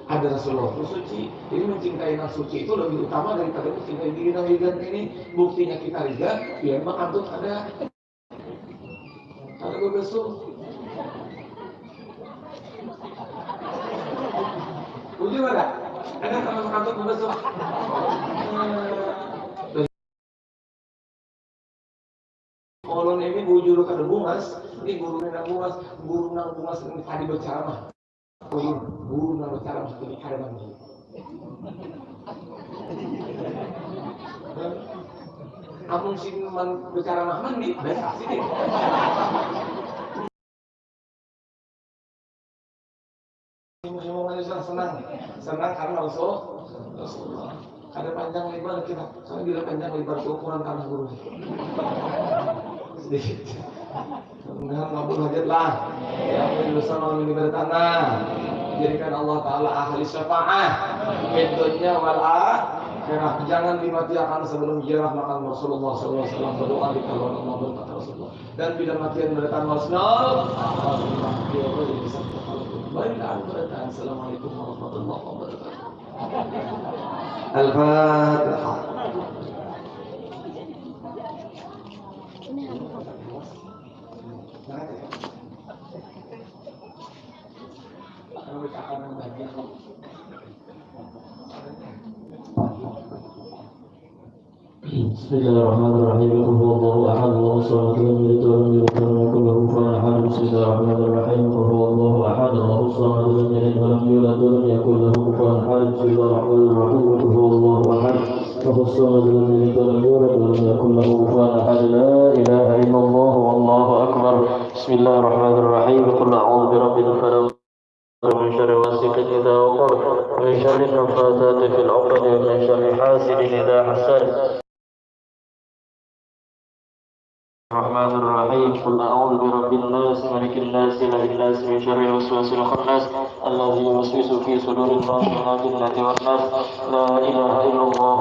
Ada Rasulullah itu suci. Jadi mencintai yang suci itu lebih utama daripada mencintai diri yang lihat ini. Buktinya kita lihat, biar makan tuh ada bebesul. Uji mana? Ada sama kantor bebesul. Kalau ini bujur kada bungas, ini guru nang bungas ini tadi berceramah. Guru nang berceramah ini kada mandi. Amun sing berceramah mandi, biasa sih. Semua senang karena Rasulullah. Ada panjang lebar kita, karena bila panjang lebar ukuran tanah guru. Sedikit. Mudah-mudahan mabul hajat lah. Ya, dosa malam ini bertanah. Jadikan Allah Ta'ala ahli syafaat di dunia wal akhirah. Jangan dimatikan sebelum jirah makan Rasulullah SAW berdoa di kalon Allah berkata Rasulullah. Dan bila matian berkata Rasulullah, dia boleh bisa berkata. Assalamualaikum warahmatullahi wabarakatuh. Al-Fatihah. Bismillahirrahmanirrahim. Qul huwallahu ahad, Allahu samad, lam yalid wa lam yulad wa lam yakul lahu kufuwan ahad. Bismillahirrahmanirrahim. Qul huwallahu ahad, Allahu samad, lam yalid wa lam yulad wa lam yakul lahu kufuwan ahad. Bismillahirrahmanirrahim. Qul huwallahu ahad, Allahu samad, lam yalid wa lam yulad wa lam yakul lahu kufuwan ahad. La ilaha illallah wallahu akbar. Bismillahirrahmanirrahim. Qul a'udzu birabbil falaq من شر غاسق إذا وقب ومن شر النفاثات في العقد ومن شر حاسد إذا حسد. الرحمن الرحيم. قل أعوذ برب الناس ملك الناس إله الناس من شر الوسواس الخناس الذي يوسوس في صدور الناس من الجنة والناس. لا إله إلا الله